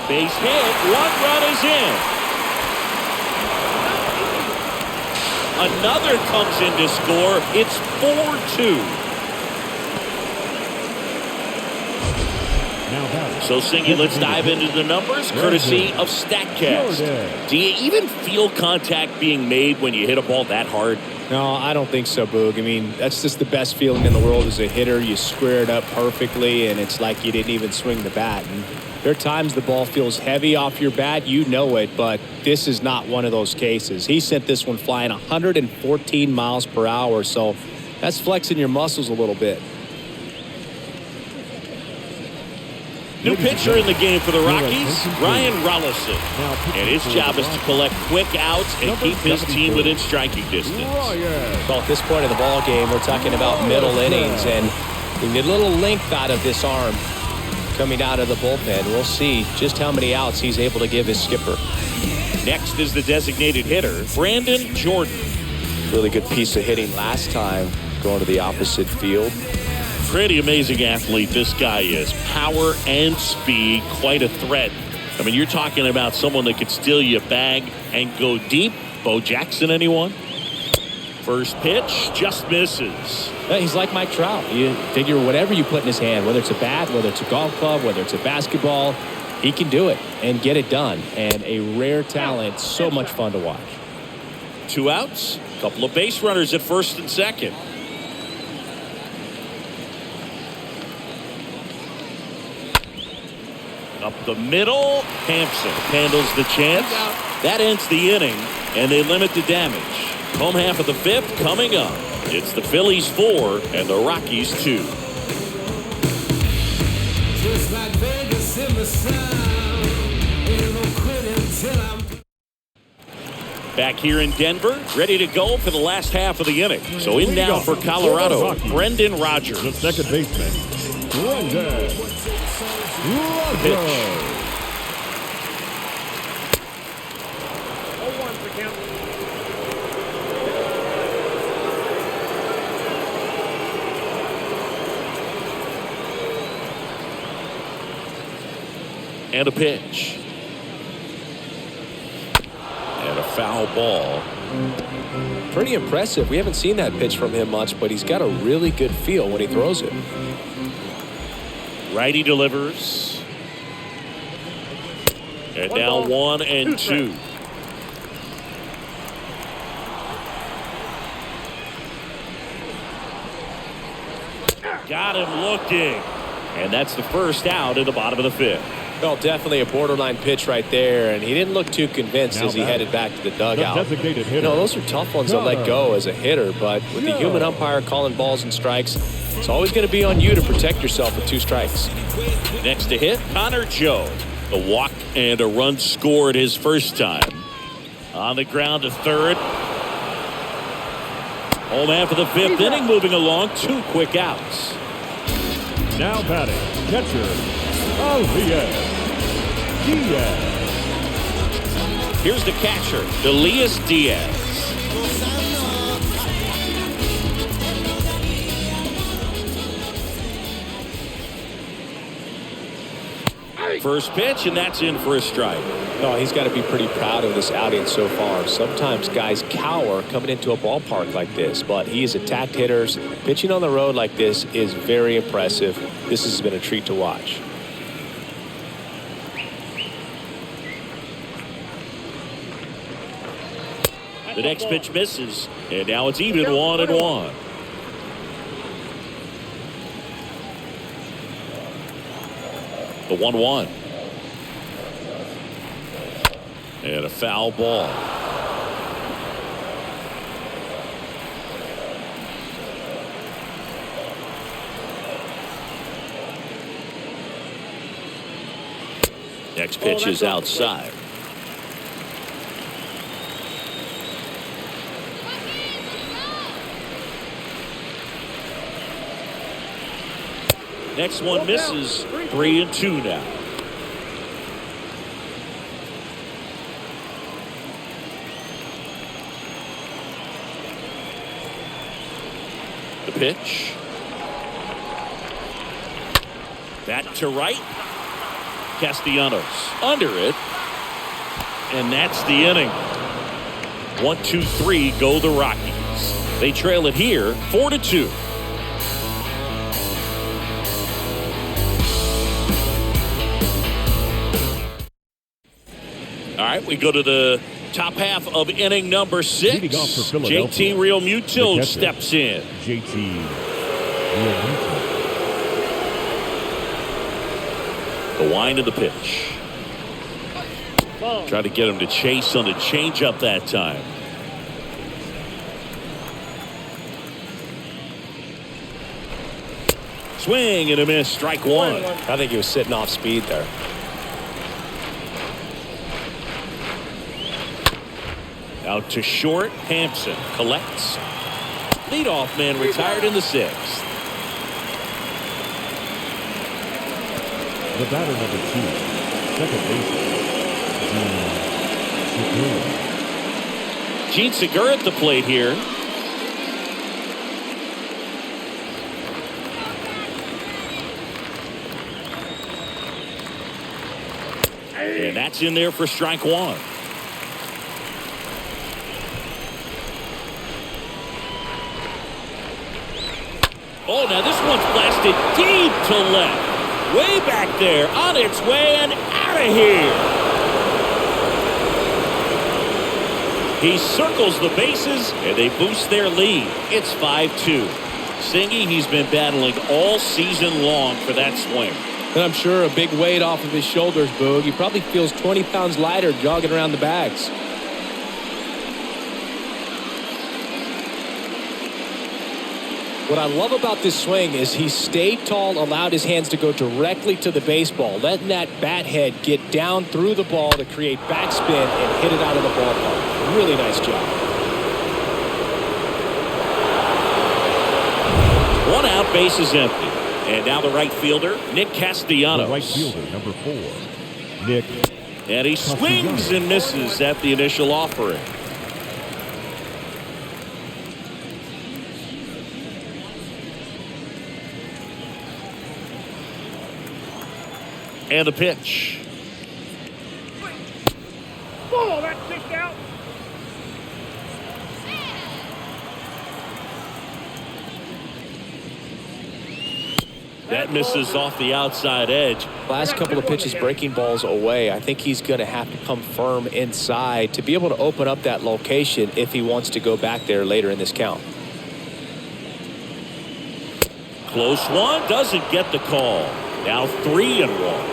S1: Base hit. 1 run is in. Another comes in to score. It's 4-2. So, Singy, let's dive into the numbers, courtesy of StatCast. Do you even feel contact being made when you hit a ball that hard?
S2: No, I don't think so, Boog. I mean, that's just the best feeling in the world as a hitter. You square it up perfectly, and it's like you didn't even swing the bat. And there are times the ball feels heavy off your bat. You know it, but this is not one of those cases. He sent this one flying 114 miles per hour, so that's flexing your muscles a little bit.
S1: New pitcher in the game for the Rockies, Ryan Rollison. And his job is to collect quick outs and keep his team within striking distance.
S2: Well, at this point of the ball game, we're talking about middle innings, and we need a little length out of this arm coming out of the bullpen. We'll see just how many outs he's able to give his skipper.
S1: Next is the designated hitter, Brandon Jordan.
S2: Really good piece of hitting last time, going to the opposite field.
S1: Pretty amazing athlete this guy is. Power and speed, quite a threat. I mean, you're talking about someone that could steal you a bag and go deep. Bo Jackson, anyone? First pitch, just misses.
S2: He's like Mike Trout. You figure whatever you put in his hand, whether it's a bat, whether it's a golf club, whether it's a basketball, he can do it and get it done. And a rare talent, so much fun to watch.
S1: 2 outs, Couple of base runners at first and second. Up the middle, Hampson handles the chance. That ends the inning, and they limit the damage. Home half of the fifth coming up. It's the Phillies 4 and the Rockies 2.
S5: Just like Vegas in the sun. Ain't no quitting till I'm.
S1: Back here in Denver, ready to go for the last half of the inning. So in now for Colorado, Brendan Rodgers.
S3: The second baseman, Brendan Rodgers.
S1: And a pitch. And a foul ball.
S2: Pretty impressive. We haven't seen that pitch from him much, but he's got a really good feel when he throws it.
S1: Righty delivers. And now 1-2. Got him looking. And that's the first out in the bottom of the fifth.
S2: Well, definitely a borderline pitch right there, and he didn't look too convinced as he headed back to the dugout.
S3: Designated hitter.
S2: You know, those are tough ones to let go as a hitter, but with the human umpire calling balls and strikes, it's always going to be on you to protect yourself with 2 strikes.
S1: Next to hit, Connor Joe. A walk and a run scored his first time. On the ground to third. Home after the fifth inning, moving along. 2 quick outs.
S3: Now batting, catcher, Diaz.
S1: Here's the catcher, Elias Diaz. First pitch, and that's in for a strike.
S2: Oh, he's got to be pretty proud of this outing so far. Sometimes guys cower coming into a ballpark like this, but he has attacked hitters. Pitching on the road like this is very impressive. This has been a treat to watch.
S1: The next pitch misses, and now it's even 1-1. The 1-1. And a foul ball. Next pitch is outside. Next one misses. 3-2 now. The pitch. That to right. Castellanos under it. And that's the inning. 1-2-3 go the Rockies. They trail it here 4-2. All right, we go to the top half of inning number 6.
S3: Leading off for Philadelphia,
S1: JT Realmuto
S3: the catcher,
S1: steps in.
S3: JT Realmuto.
S1: The wind of the pitch. Try to get him to chase on the changeup that time. Swing and a miss. Strike one.
S2: I think he was sitting off speed there.
S1: Out to short. Hampson collects. Leadoff man retired in the 6th.
S3: The batter number 2, second baseman,
S1: Gene Segura at the plate here. And that's in there for strike one. Oh, now this one's blasted deep to left. Way back there, on its way and out of here. He circles the bases, and they boost their lead. It's 5-2. Singy, he's been battling all season long for that swing.
S2: And I'm sure a big weight off of his shoulders, Boog. He probably feels 20 pounds lighter jogging around the bags. What I love about this swing is he stayed tall, allowed his hands to go directly to the baseball, letting that bat head get down through the ball to create backspin and hit it out of the ballpark. Really nice job.
S1: One out, base is empty. And now the right fielder, Nick Castellanos.
S3: The right fielder, number 4, Nick.
S1: And he swings and misses at the initial offering. And the pitch.
S4: Oh, that's kicked out.
S1: That misses off the outside edge.
S2: Last couple of pitches breaking balls away. I think he's going to have to come firm inside to be able to open up that location if he wants to go back there later in this count.
S1: Close one, doesn't get the call. Now 3-1.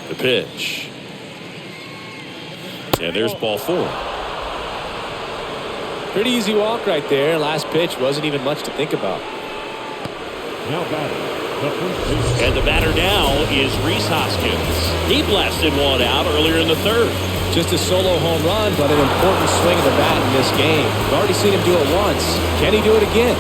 S1: The pitch. And there's ball 4.
S2: Pretty easy walk right there. Last pitch wasn't even much to think about.
S3: Now batting, the first baseman.
S1: And the batter now is Rhys Hoskins. He blasted one out earlier in the 3rd.
S2: Just a solo home run, but an important swing of the bat in this game. We've already seen him do it once. Can he do it again?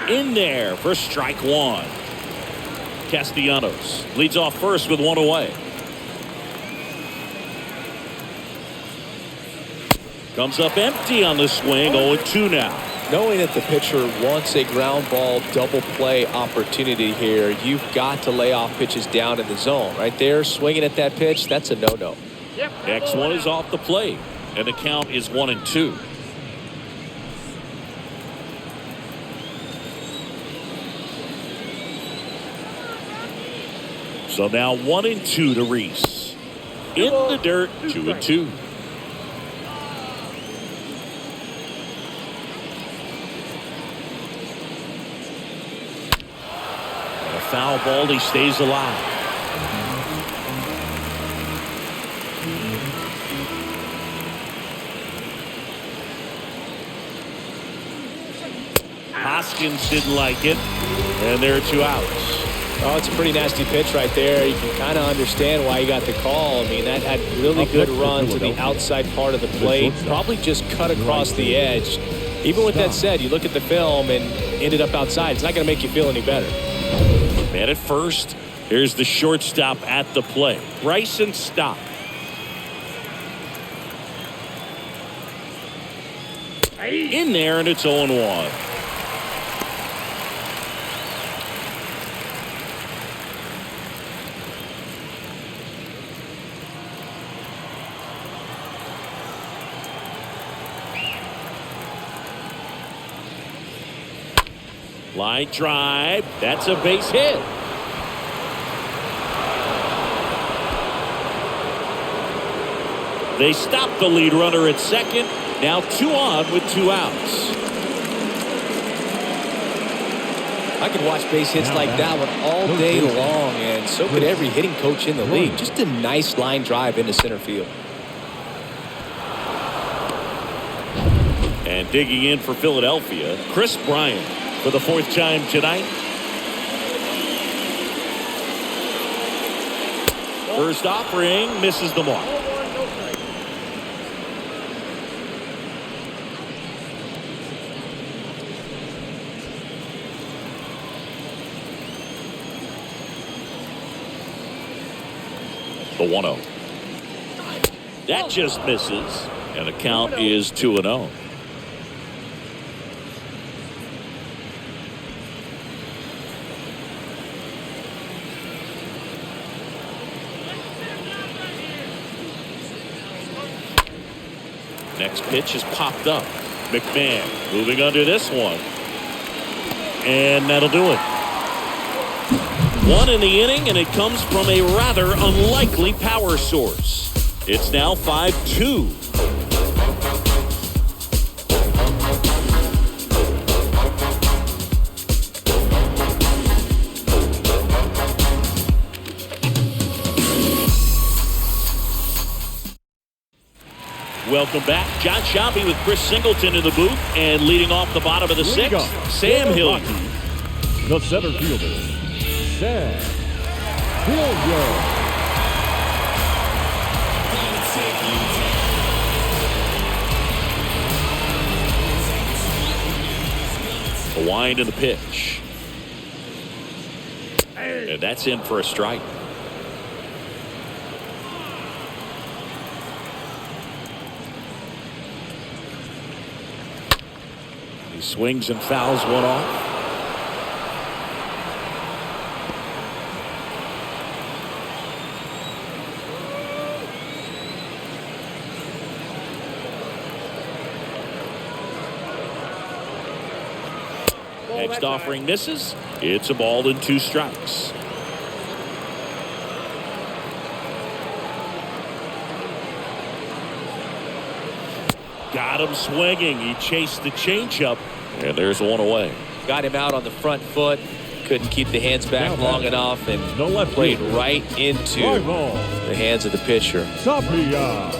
S1: In there for strike 1. Castellanos leads off first with 1 away. Comes up empty on the swing. 0-2 now.
S2: Knowing that the pitcher wants a ground ball double play opportunity here, you've got to lay off pitches down in the zone. Right there, swinging at that pitch, that's a no-no.
S1: Next one is off the plate, and the count is 1-2. So now 1-2 to Rhys. In the dirt, 2-2. And a foul ball, he stays alive. Hoskins didn't like it, and there are 2 outs.
S2: Oh, it's a pretty nasty pitch right there. You can kind of understand why he got the call. I mean, that had really good run to the outside part of the plate. Probably just cut across the edge. Even with that said, you look at the film and ended up outside. It's not going to make you feel any better.
S1: Man at first. Here's the shortstop at the plate. Bryson Stott. In there, and it's 0-1. Line drive. That's a base hit. They stop the lead runner at second. Now 2 on with 2 outs.
S2: I could watch base hits like that one all day long, and so could every hitting coach in the league. Just a nice line drive into center field.
S1: And digging in for Philadelphia, Chris Bryant for the 4th time tonight. First offering misses the mark. The 1-0. That just misses, and the count is 2-0. Next pitch is popped up. McMahon moving under this one. And that'll do it. One in the inning, and it comes from a rather unlikely power source. It's now 5-2. Welcome back. John Shelby with Chris Singleton in the booth, and leading off the bottom of the sixth, Sam Hilliard.
S3: The center fielder, Sam Hilliard.
S1: A wind in the pitch. And that's in for a strike. He swings and fouls one off. Next offering misses. It's a ball and 2 strikes. Got him swinging. He chased the changeup, and there's one away.
S2: Got him out on the front foot. Couldn't keep the hands back long enough, and played right into the hands of the pitcher.
S3: Tapia.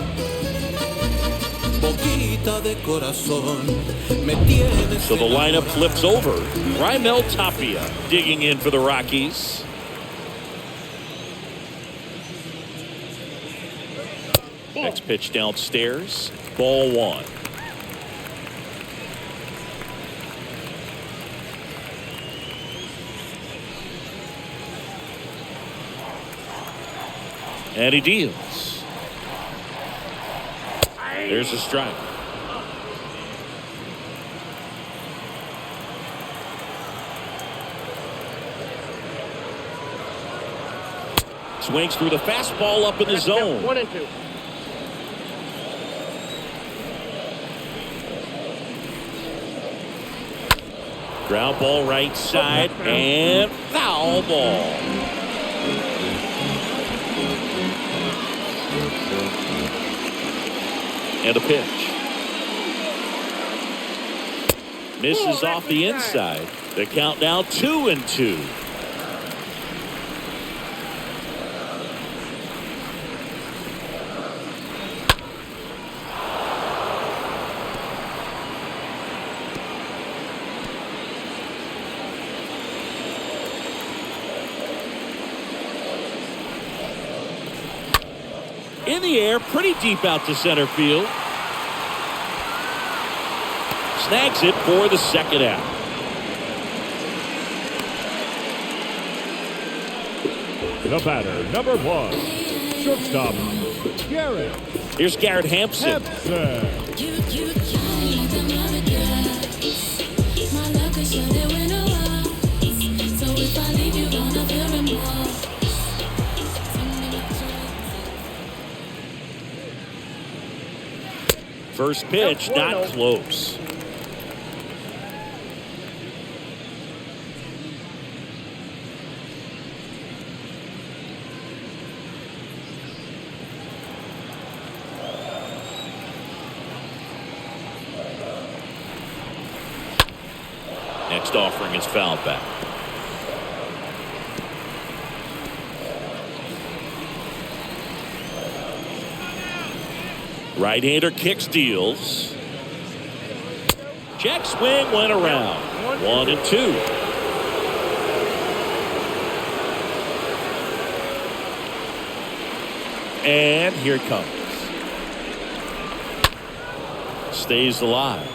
S1: So the lineup flips over. Raimel Tapia digging in for the Rockies. Next pitch downstairs. Ball 1. And he deals. There's a strike. Swings through the fastball up in the zone.
S4: 1-2.
S1: Ground ball right side and foul ball. And a pitch. Misses off the inside. The count now 2-2. In the air, pretty deep out to center field. Snags it for the second out.
S3: The batter, number 1, shortstop, Garrett.
S1: Here's Garrett Hampson. First pitch, not close. Next offering is fouled back. Right-hander kicks, deals. Check swing went around. 1-2. And here it comes. Stays alive.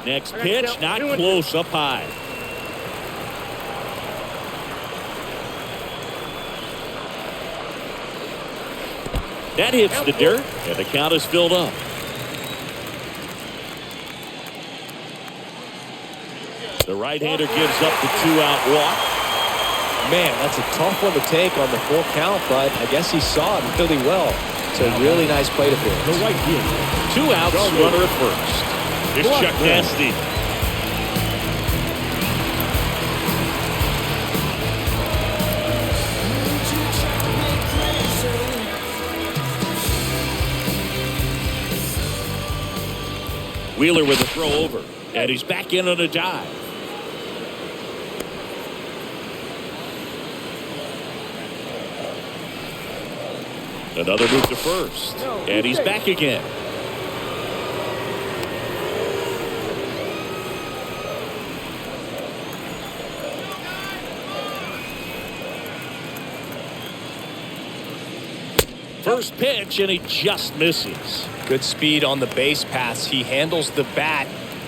S1: Next pitch, not close, up high. That hits the dirt, and the count is filled up. The right-hander gives up the 2-out walk.
S2: Man, that's a tough one to take on the full count, but I guess he saw it really well. It's a really nice plate appearance.
S3: The right fielder.
S1: 2 outs, runner at first. Here's Chuck Nasty. Wheeler with a throw over, and he's back in on a dive. Another move to first, and he's back again. First pitch, and he just misses.
S2: Good speed on the base pass. He handles the bat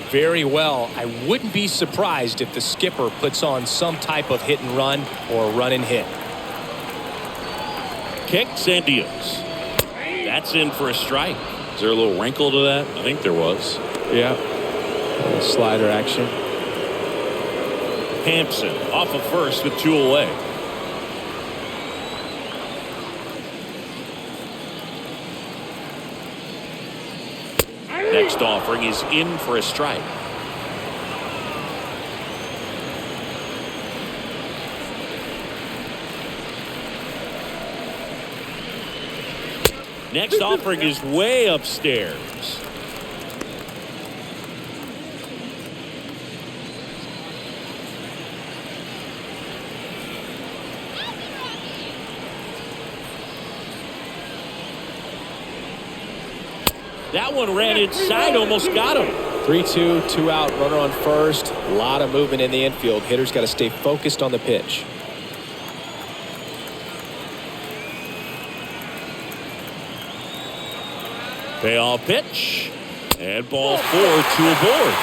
S2: very well. I wouldn't be surprised if the skipper puts on some type of hit and run or run and hit.
S1: Kicks and deals. That's in for a strike. Is there a little wrinkle to that? I think there was.
S2: Yeah. Slider action.
S1: Hampson off of first with 2 away. Next offering is in for a strike. Next offering is way upstairs. That one ran inside, almost got him.
S2: 3-2, 2 out, runner on first. A lot of movement in the infield. Hitter's got to stay focused on the pitch.
S1: Payoff pitch, and ball 4, 2 aboard.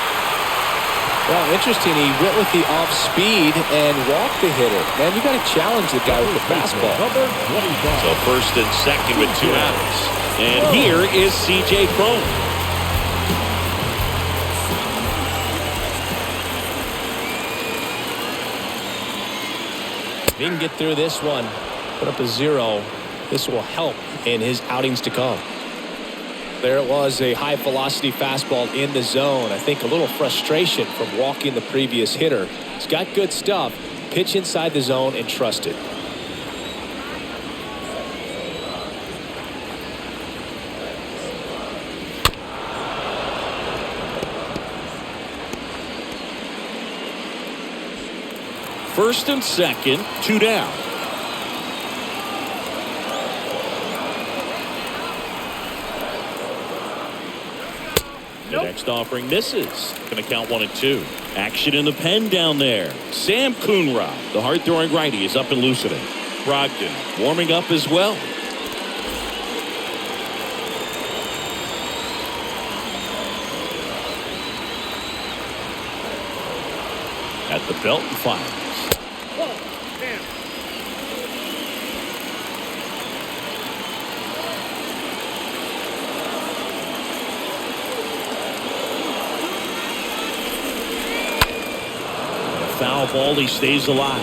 S2: Well, interesting. He went with the off speed and walked the hitter. Man, you got to challenge the guy with the fastball.
S1: So first and second with 2 outs. And here is C.J. Cron.
S2: If he can get through this one, put up a 0, this will help in his outings to come. There it was, a high velocity fastball in the zone. I think a little frustration from walking the previous hitter. He's got good stuff. Pitch inside the zone and trust it.
S1: First and second, 2 down. The next offering misses. Going to count 1 and 2. Action in the pen down there. Sam Coonrod, the hard-throwing righty, is up and loosening. Brogdon warming up as well. At the belt and fires. Foul ball, he stays alive.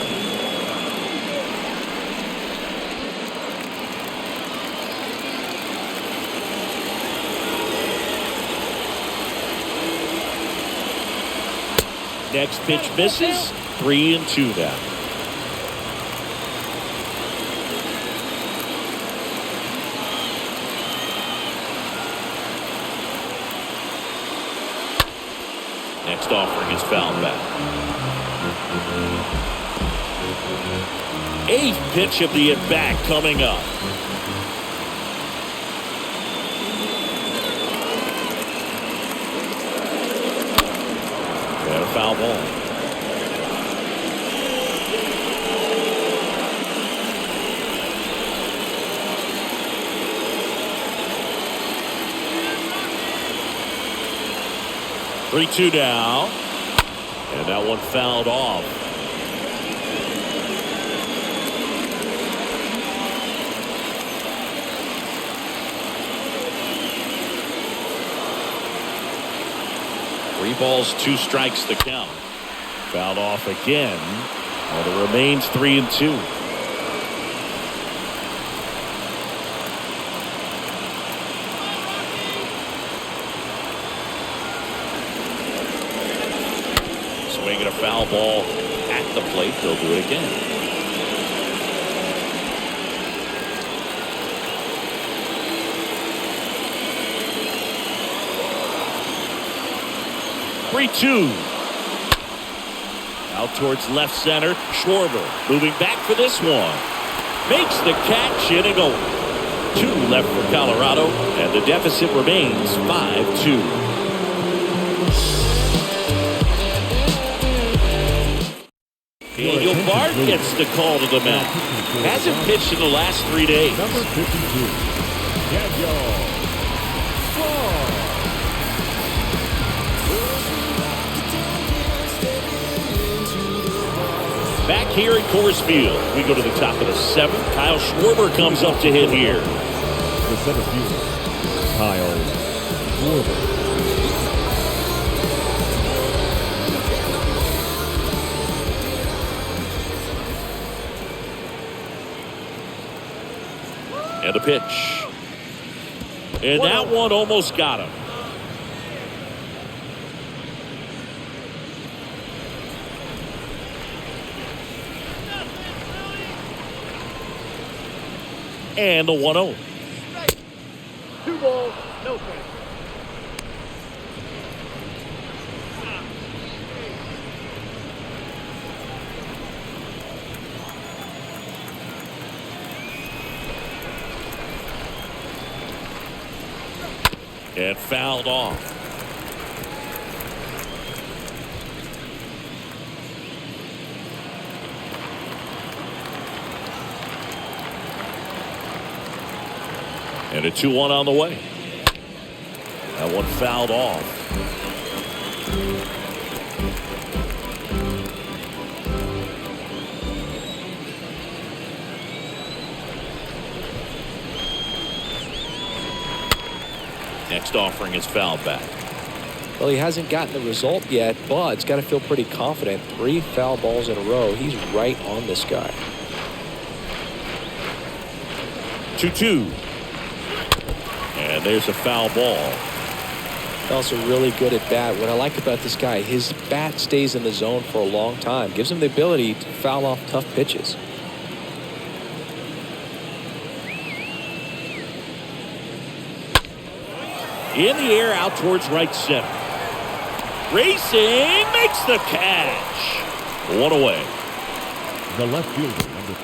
S1: Next pitch misses. 3 and 2 now. Next offering is fouled back. 8th pitch of the at-bat coming up. And a foul ball. Three-two now. And that one fouled off. Three balls, 2 strikes to count. Fouled off again. And it remains 3-2. Swinging a foul ball at the plate. They'll do it again. Three-two. Out towards left center. Schwarber moving back for this one. Makes the catch in and going. 2 left for Colorado, and the deficit remains 5-2. Daniel Bard gets the call to the mound. Hasn't pitched in the last 3 days.
S3: Number 52, Daniel Bard.
S1: Back here at Coors Field, we go to the top of the 7th. Kyle Schwarber comes up to hit here.
S3: The center fielder, Kyle Schwarber.
S1: And a pitch. And that one almost got him. And the 1-0.
S4: 2 balls, no strikes.
S1: And fouled off. And a 2-1 on the way. That one fouled off. Next offering is fouled back.
S2: Well, he hasn't gotten the result yet, but it's got to feel pretty confident. 3 foul balls in a row. He's right on this guy.
S1: 2-2. And there's a foul ball.
S2: Also really good at bat. What I like about this guy, his bat stays in the zone for a long time. Gives him the ability to foul off tough pitches.
S1: In the air out towards right center. Racing makes the catch. 1 away.
S3: The left fielder, number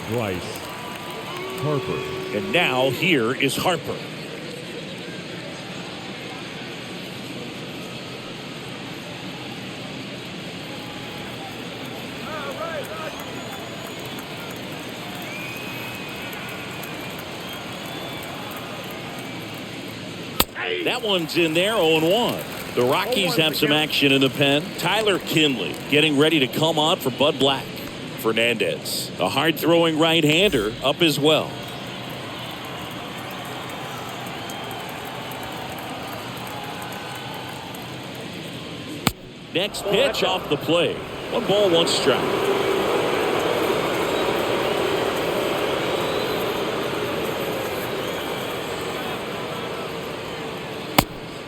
S3: 3, Bryce Harper.
S1: And now here is Harper. That one's in there, 0-1. The Rockies have some action in the pen. Tyler Kinley getting ready to come on for Bud Black. Fernandez, a hard-throwing right-hander, up as well. Next pitch off the plate. 1 ball, 1 strike.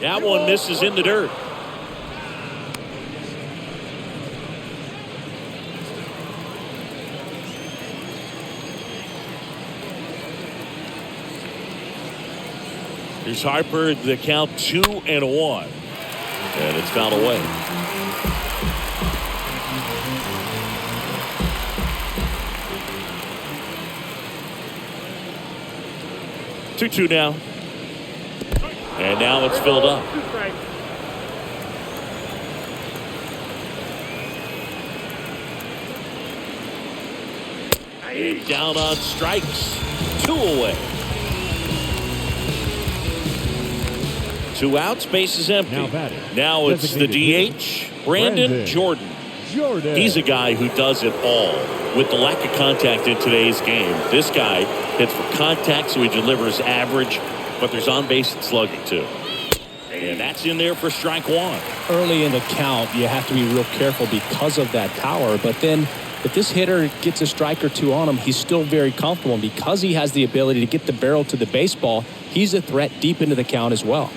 S1: That one misses in the dirt. Here's Harper, the count 2-1. And it's fouled away. Two now. And now it's filled up. And down on strikes. 2 away. 2 outs, base is empty. Now it's the DH, Brandon Jordan. He's a guy who does it all. With the lack of contact in today's game, this guy hits for contact, so he delivers average, but there's on base and slugging too. And that's in there for strike one.
S2: Early in the count, you have to be real careful because of that power. But then if this hitter gets a strike or two on him, he's still very comfortable. And because he has the ability to get the barrel to the baseball, he's a threat deep into the count as well.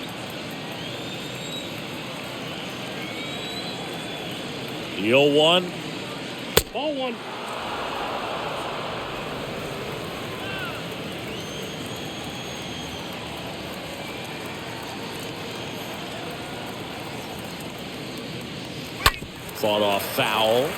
S1: The 0-1.
S4: Ball one.
S1: Fought off foul.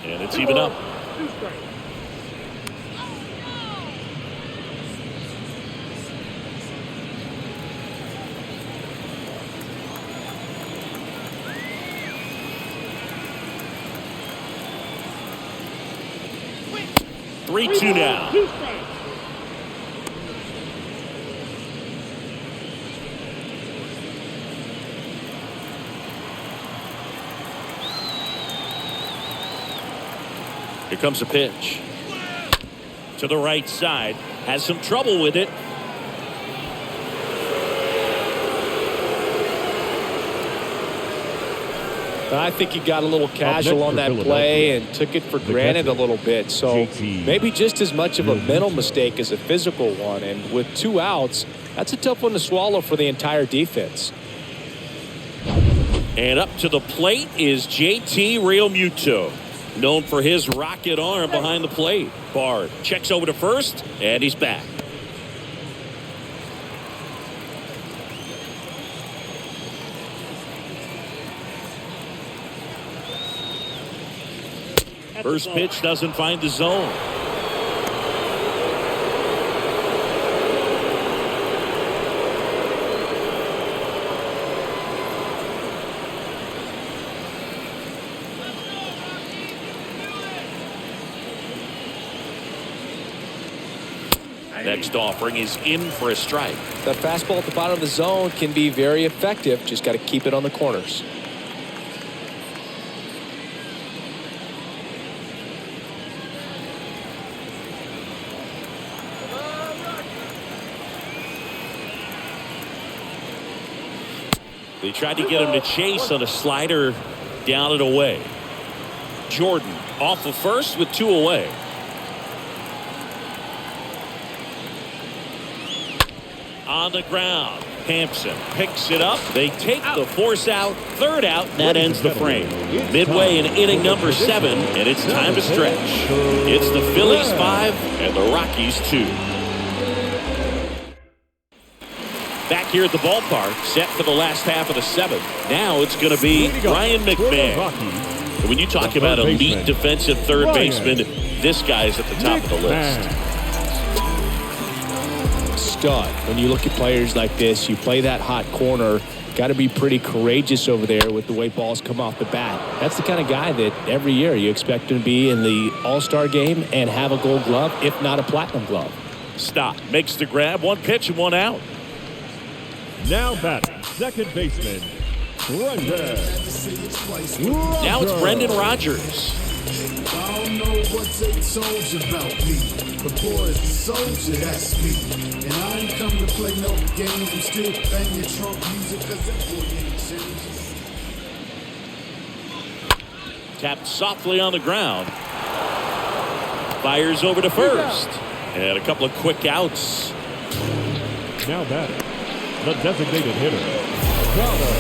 S1: And it's even up.
S4: 2 strikes.
S1: Three, 2 now.
S4: 2 strikes.
S1: Here comes a pitch. To the right side. Has some trouble with it.
S2: I think he got a little casual on that play and took it for granted a little bit. So maybe just as much of a mental mistake as a physical one. And with 2 outs, that's a tough one to swallow for the entire defense.
S1: And up to the plate is JT Realmuto, known for his rocket arm behind the plate. Bard checks over to first, and he's back. First pitch doesn't find the zone. Next offering is in for a strike.
S2: That fastball at the bottom of the zone can be very effective. Just got to keep it on the corners.
S1: They tried to get him to chase on a slider down and away. Jordan off of first with 2 away. On the ground. Hampson picks it up. They take the force out. 3rd out. That ends the frame. Midway in inning number 7, and it's time to stretch. It's the Phillies 5 and the Rockies 2. Back here at the ballpark, set for the last half of the 7th. Now it's going to be Ryan McMahon. And when you talk about elite defensive third baseman, this guy's at the top of the list.
S2: Stud. When you look at players like this, you play that hot corner, got to be pretty courageous over there with the way balls come off the bat. That's the kind of guy that every year you expect him to be in the All-Star game and have a gold glove, if not a platinum glove.
S1: Stop. Makes the grab. 1 pitch and 1 out.
S3: Now batting, second baseman, Brendan.
S1: Now it's Brendan Rodgers.
S5: I don't know what they told you about me. The boy is a soldier, that's me. And I ain't come to play no games. I'm still banging Trump music because that boy ain't changed.
S1: Tapped softly on the ground. Fires over to first. And a couple of quick outs.
S3: Now batting, the designated hitter, Connor.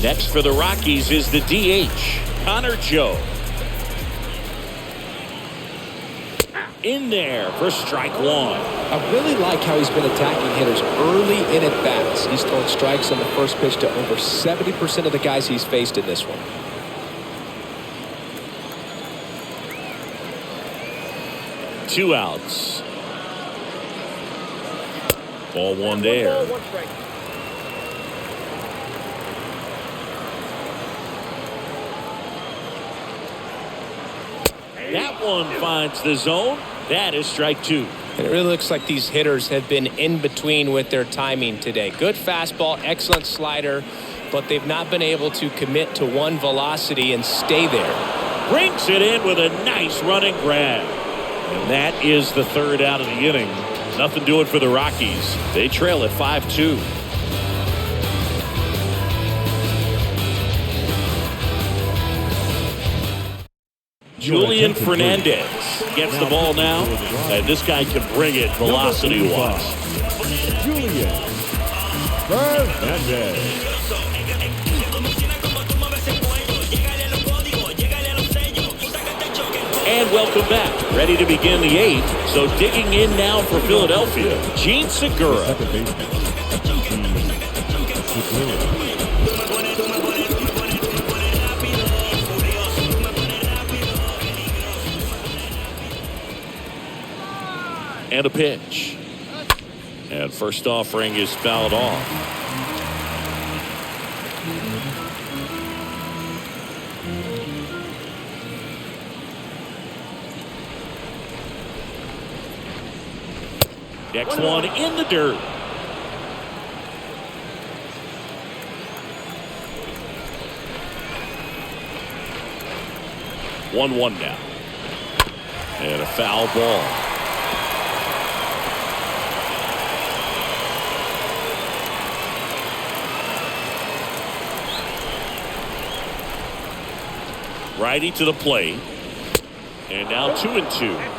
S1: Next for the Rockies is the DH, Connor Joe. In there for strike 1.
S2: I really like how he's been attacking hitters early in at bats. He's thrown strikes on the first pitch to over 70% of the guys he's faced in this one.
S1: Two outs. Ball 1 there.
S4: 1 strike.
S1: That one finds the zone. That is strike two.
S2: And it really looks like these hitters have been in between with their timing today. Good fastball, excellent slider, but they've not been able to commit to one velocity and stay there.
S1: Brings it in with a nice running grab. And that is the third out of the inning. Nothing doing for the Rockies. They trail at 5-2. Julian Fernandez gets the ball now, and this guy can bring it velocity-wise.
S3: Julian Fernandez.
S1: And welcome back. Ready to begin the eighth. So digging in now for Philadelphia, Gene Segura.
S3: Second baseman.
S1: And a pitch. And first offering is fouled off. Next one in the dirt. One now. And a foul ball. Righty to the plate. And now 2-2.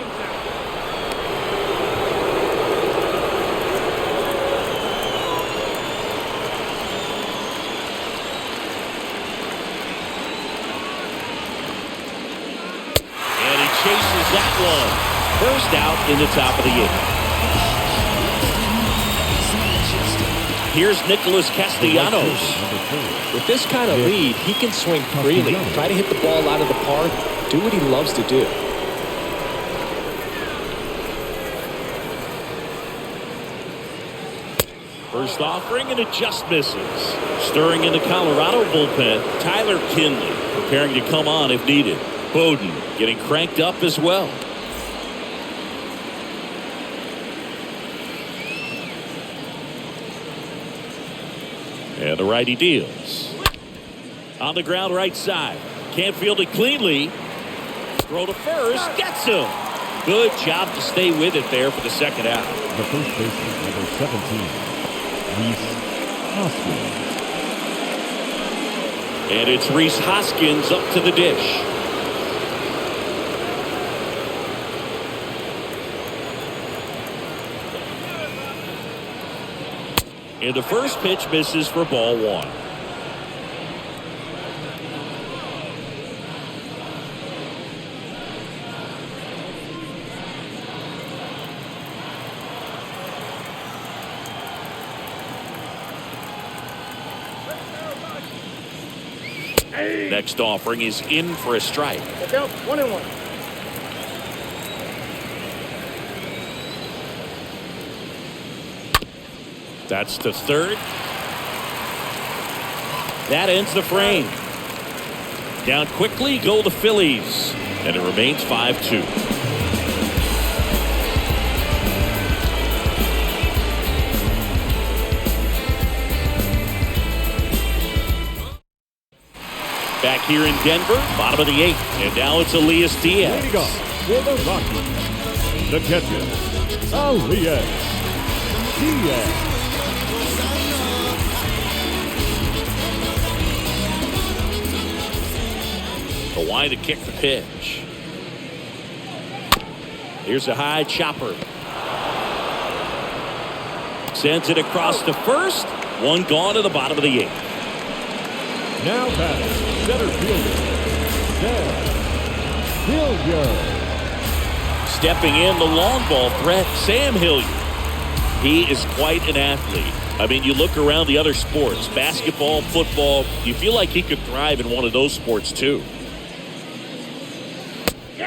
S1: Chases that one. First out in the top of the eighth. Here's Nicholas Castellanos.
S2: With this kind of lead, he can swing freely, try to hit the ball out of the park, do what he loves to do.
S1: First offering, and it just misses. Stirring in the Colorado bullpen, Tyler Kinley preparing to come on if needed. Bowden getting cranked up as well. And the righty deals. On the ground right side. Can't field it cleanly. Throw to first. Gets him. Good job to stay with it there for the second out.
S3: The first baseman, number 17, Rhys Hoskins.
S1: And it's Rhys Hoskins up to the dish. And the first pitch misses for ball one. Next offering is in for a strike.
S4: 1-1.
S1: That's to third. That ends the frame. Down quickly go the Phillies. And it remains 5-2. Back here in Denver, bottom of the eighth. And now it's Elias Diaz.
S3: Leading off for the Rockies, the catcher, Elias Diaz.
S1: Kawhi to kick the pitch. Here's a high chopper. Sends it across to first. One gone to the bottom of the eighth.
S3: Now batting, center fielder, Sam Hilliard.
S1: Stepping in, the long ball threat, Sam Hilliard. He is quite an athlete. I mean, you look around the other sports, basketball, football, you feel like he could thrive in one of those sports too.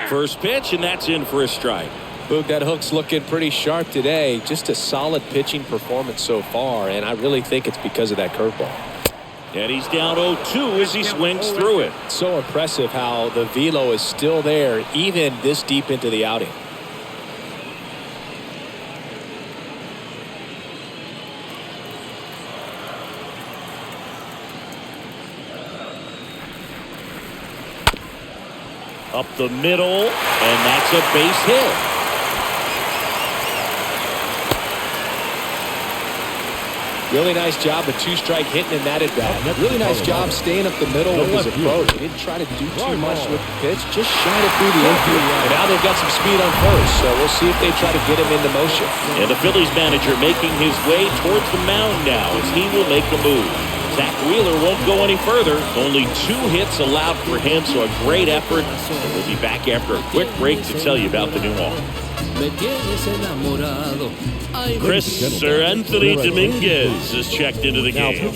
S1: First pitch, and that's in for a strike.
S2: Boog, that hook's looking pretty sharp today. Just a solid pitching performance so far, and I really think it's because of that curveball.
S1: And he's down 0-2 as he swings through it.
S2: So impressive how the velo is still there even this deep into the outing.
S1: Up the middle, and that's a base hit.
S2: Really nice job with two-strike hitting in that at bat. Really nice job staying up the middle with his approach. He didn't try to do too much with the pitch, just shot it through the infield. And now they've got some speed on first, so we'll see if they try to get him into motion.
S1: And the Phillies manager making his way towards the mound now as he will make the move. Zach Wheeler won't go any further. Only 2 hits allowed for him, so a great effort. And we'll be back after a quick break to tell you about the new arm. Anthony Dominguez is checked into the game,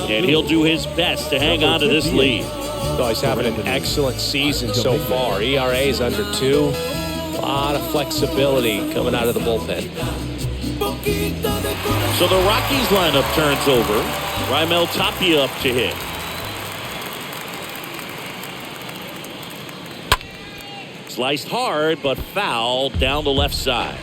S1: and he'll do his best to hang on to this lead.
S2: Oh, he's having an excellent season so far. ERA is under 2. A lot of flexibility coming out of the bullpen.
S1: So the Rockies lineup turns over. Raimel Tapia up to hit. Sliced hard, but foul down the left side.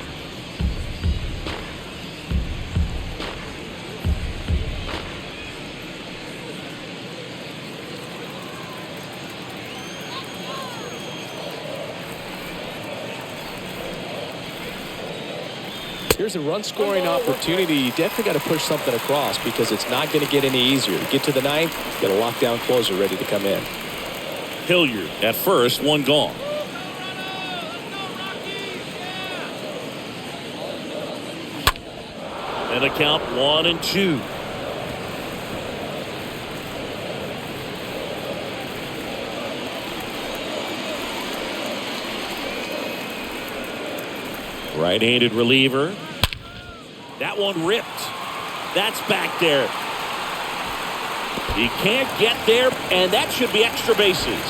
S2: Here's a run-scoring opportunity. You definitely got to push something across because it's not going to get any easier. You get to the 9th, you got a lockdown closer ready to come in.
S1: Hilliard at first, 1 gone. And a count 1-2. Right-handed reliever. That one ripped. That's back there. He can't get there, and that should be extra bases.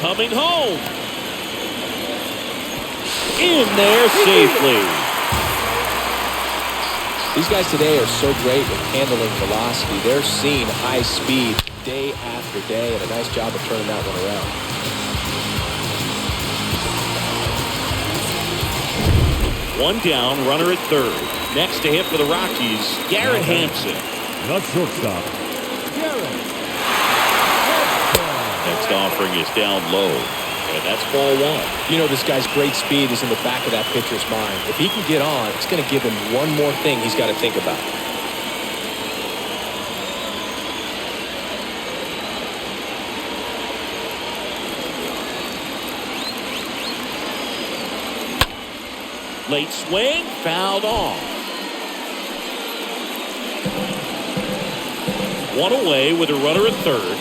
S1: Coming home. In there safely.
S2: These guys today are so great with handling velocity. They're seeing high speed day after day, and a nice job of turning that one around.
S1: One down, runner at third. Next to hit for the Rockies, Garrett Hampson.
S3: The shortstop.
S1: Next offering is down low, and that's ball 1.
S2: You know this guy's great speed is in the back of that pitcher's mind. If he can get on, it's going to give him one more thing he's got to think about.
S1: Late swing, fouled off. 1 away with a runner at third.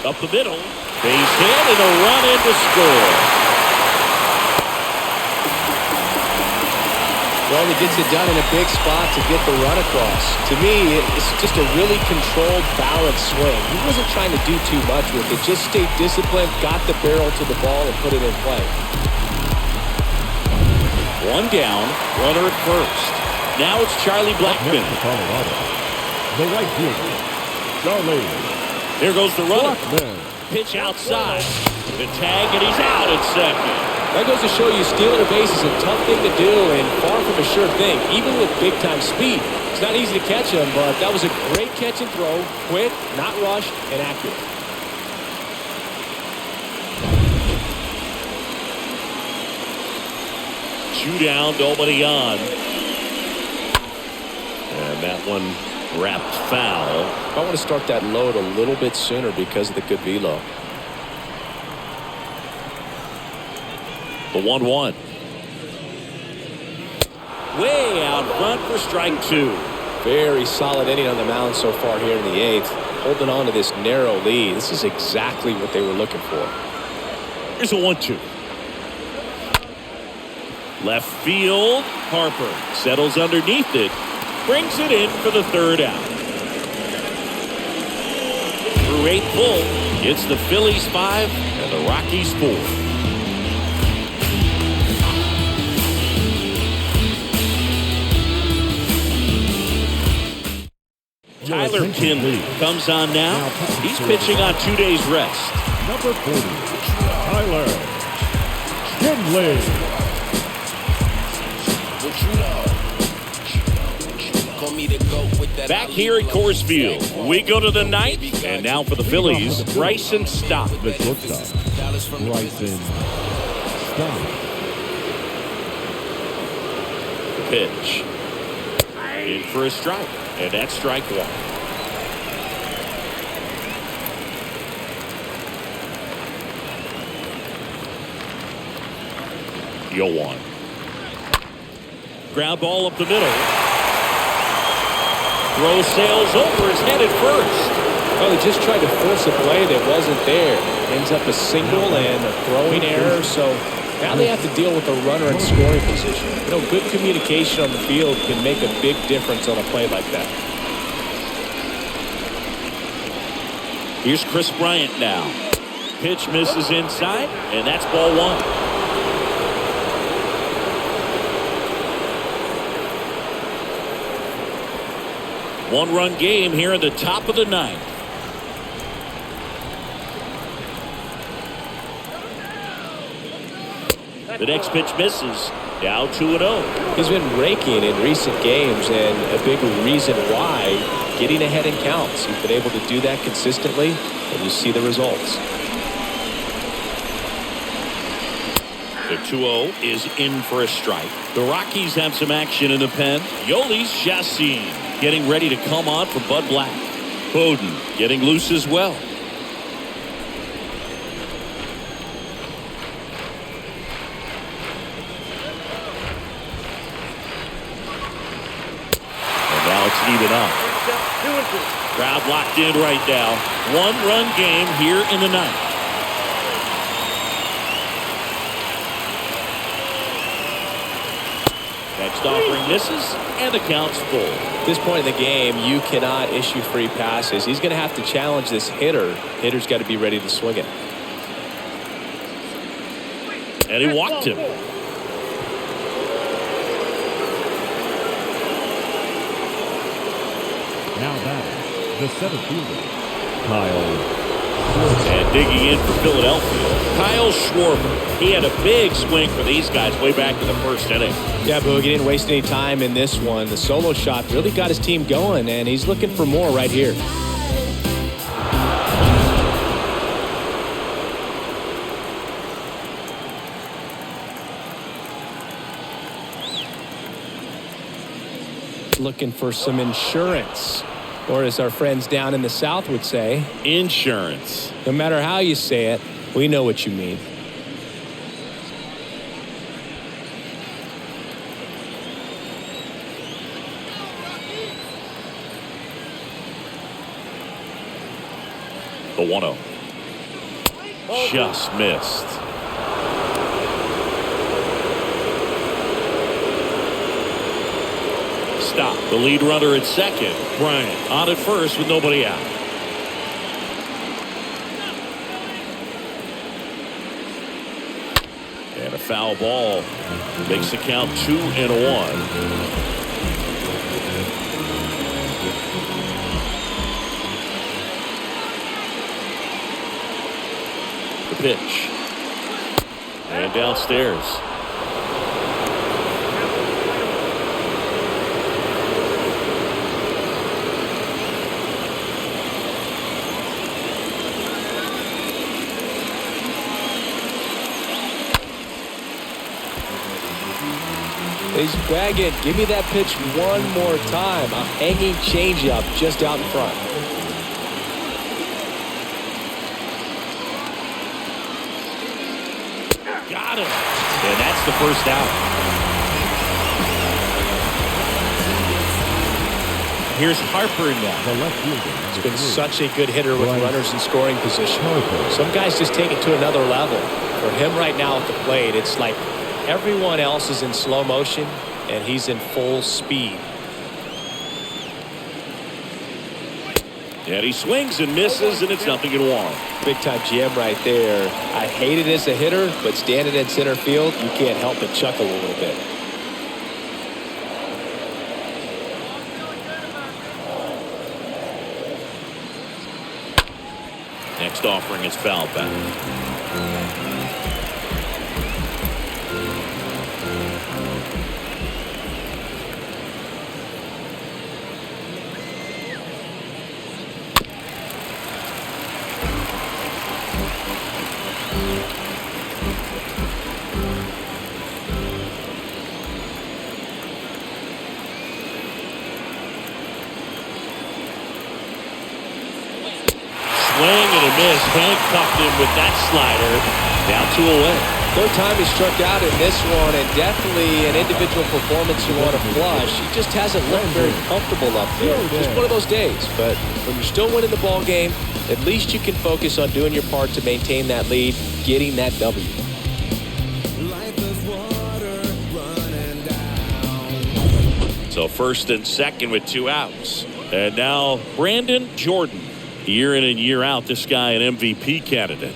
S1: Up the middle, base hit and a run in to score.
S2: Well, he gets it done in a big spot to get the run across. To me, it's just a really controlled, balanced swing. He wasn't trying to do too much with it. Just stayed disciplined, got the barrel to the ball, and put it in play.
S1: 1 down, runner at first. Now it's Charlie Blackmon.
S3: Colorado. The right fielder, Charlie.
S1: Here goes the runner.
S3: Blackmon.
S1: Pitch outside. The tag, and he's out at second.
S2: That goes to show you stealing a base is a tough thing to do and far from a sure thing, even with big-time speed. It's not easy to catch him, but that was a great catch and throw. Quick, not rushed, and accurate.
S1: Two down, nobody on. And that one wrapped foul.
S2: I want to start that load a little bit sooner because of the good velo.
S1: The 1-1. Way out front for strike 2.
S2: Very solid inning on the mound so far here in the 8th. Holding on to this narrow lead. This is exactly what they were looking for.
S1: Here's a 1-2. Left field. Harper settles underneath it. Brings it in for the third out. Through 8 full, it's the Phillies 5 and the Rockies 4. Tyler Kinley comes on now. He's pitching on 2 days rest.
S3: Number 40, Tyler Kinley.
S1: Back here at Coors Field, we go to the 9th, and now for the Phillies, Bryson Stott.
S3: The shortstop, Bryson Stott.
S1: Pitch. In for a strike, and that's strike 1. Yoan. Ground ball up the middle. Throw sails over his head at first.
S2: Well, he just tried to force a play that wasn't there. Ends up a single and a throwing error. So now they have to deal with a runner in scoring position. You know, good communication on the field can make a big difference on a play like that.
S1: Here's Chris Bryant now. Pitch misses inside, and that's ball 1. One-run game here in the top of the 9th. The next pitch misses. Down 2-0.
S2: He's been raking in recent games, and a big reason why, getting ahead in counts. He's been able to do that consistently, and you see the results.
S1: The 2-0 is in for a strike. The Rockies have some action in the pen. Yolis Chassin getting ready to come on for Bud Black. Bowden getting loose as well. And now it's even up. Crowd locked in right now. One-run game here in the 9th. Next offering misses, and the count's full.
S2: At this point in the game, you cannot issue free passes. He's going to have to challenge this hitter. Hitter's got to be ready to swing it.
S1: And he walked him.
S3: Now that the center fielder, Kyle.
S1: And digging in for Philadelphia, Kyle Schwarber. He had a big swing for these guys way back in the first inning.
S2: Yeah, Boog, he didn't waste any time in this one. The solo shot really got his team going, and he's looking for more right here. Looking for some insurance. Or as our friends down in the South would say,
S1: insurance.
S2: No matter how you say it, we know what you mean.
S1: The 1-0. Just missed. Stop. The lead runner at second. Bryant on at first with nobody out. And a foul ball makes the count 2-1. The pitch. And downstairs.
S2: He's bagging. Give me that pitch one more time. A hanging changeup just out in front.
S1: Got him. And that's the first out. Here's Harper now.
S3: The left fielder.
S2: He's been such a good hitter with runners in scoring position. Some guys just take it to another level. For him right now at the plate, it's like Everyone else is in slow motion, and he's in full speed.
S1: And he swings and misses, and it's 0-1.
S2: Big-time jam right there. I hate it as a hitter, but standing in center field, you can't help but chuckle a little bit.
S1: Next offering is foul back. Swing and a miss. Handcuffed him with that slider. Down 2 away.
S2: Third time he struck out in this one, and definitely an individual performance you want to flush. He just hasn't looked very comfortable up there. Just one of those days. But when you're still winning the ball game, at least you can focus on doing your part to maintain that lead, getting that W.
S1: So first and second with 2 outs. And now Brandon Jordan. Year in and year out, this guy an MVP candidate.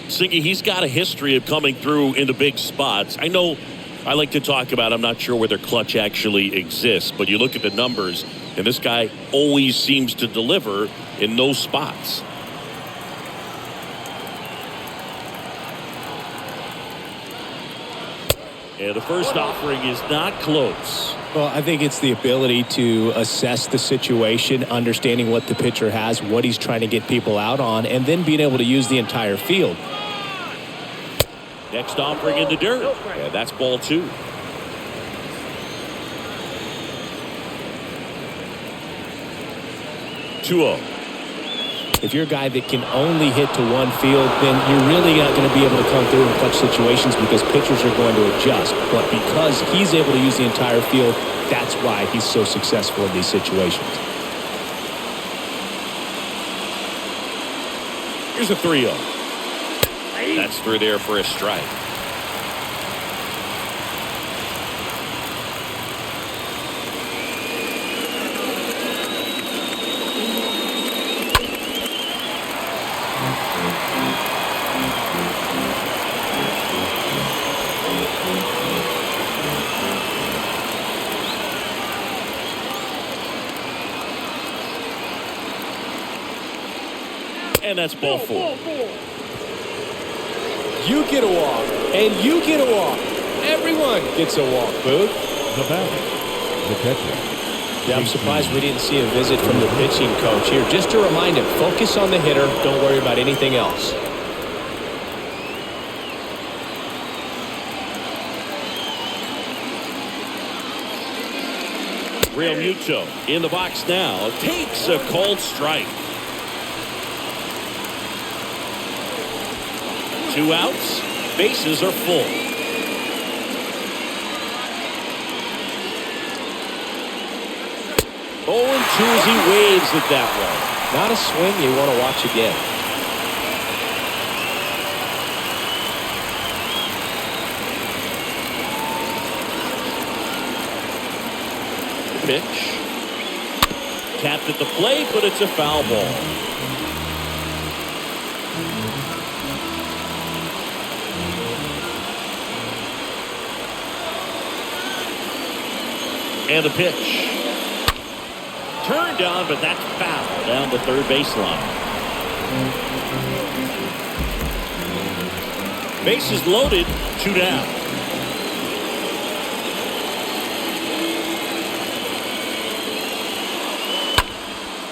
S1: Siggy, he's got a history of coming through into big spots. I know I like to talk about, I'm not sure whether clutch actually exists, but you look at the numbers, and this guy always seems to deliver in those spots. And the first offering is not close.
S2: Well, I think it's the ability to assess the situation, understanding what the pitcher has, what he's trying to get people out on, and then being able to use the entire field.
S1: Next offering in the dirt. Yeah, that's ball 2.
S2: If you're a guy that can only hit to one field, then you're really not going to be able to come through in clutch situations because pitchers are going to adjust. But because he's able to use the entire field, that's why he's so successful in these situations.
S1: Here's a 3-0. That's through there for a strike. And that's ball 4.
S2: You get a walk, and you get a walk. Everyone gets a walk, Booth.
S3: The batter, the catcher.
S2: Yeah, I'm surprised we didn't see a visit from the pitching coach here. Just to remind him, focus on the hitter. Don't worry about anything else.
S1: Real Muto in the box now. Takes a cold strike. 2 outs. Bases are full. Oh, and 2 as he waves it that way.
S2: Not a swing you want to watch again.
S1: Pitch. Tapped at the plate, but it's a foul ball. And the pitch. Turned on, but that's foul down the third baseline. Bases loaded, 2 down.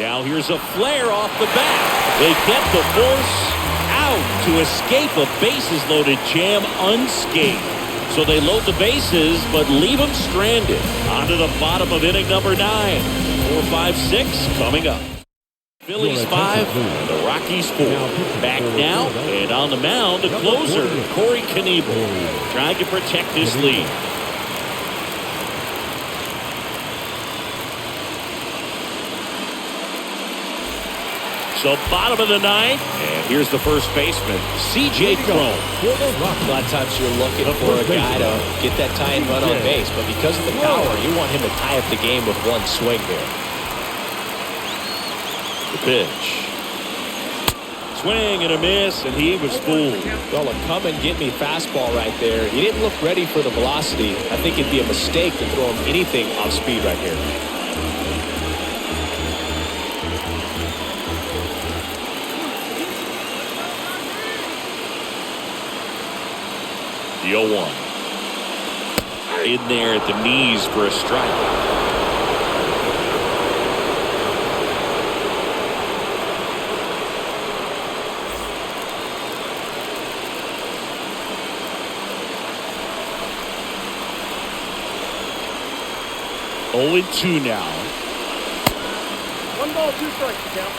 S1: Now here's a flare off the bat. They get the force out to escape a bases loaded jam unscathed. So they load the bases, but leave them stranded. On to the bottom of inning number 9. 4, 5, 6 coming up. Phillies 5, the Rockies 4. Back now, and on the mound, the closer, Corey Knebel, trying to protect his lead. So bottom of the ninth, and here's the first baseman, C.J. Cron.
S2: A lot of times you're looking for a guy to get that tying run on base, but because of the power, you want him to tie up the game with one swing here.
S1: The pitch. Swing and a miss, and he was fooled.
S2: Well, a come and get me fastball right there. He didn't look ready for the velocity. I think it'd be a mistake to throw him anything off speed right here.
S1: The 0-1. In there at the knees for a strike. Oh, 2 now.
S4: 1 ball, 2 strikes, count.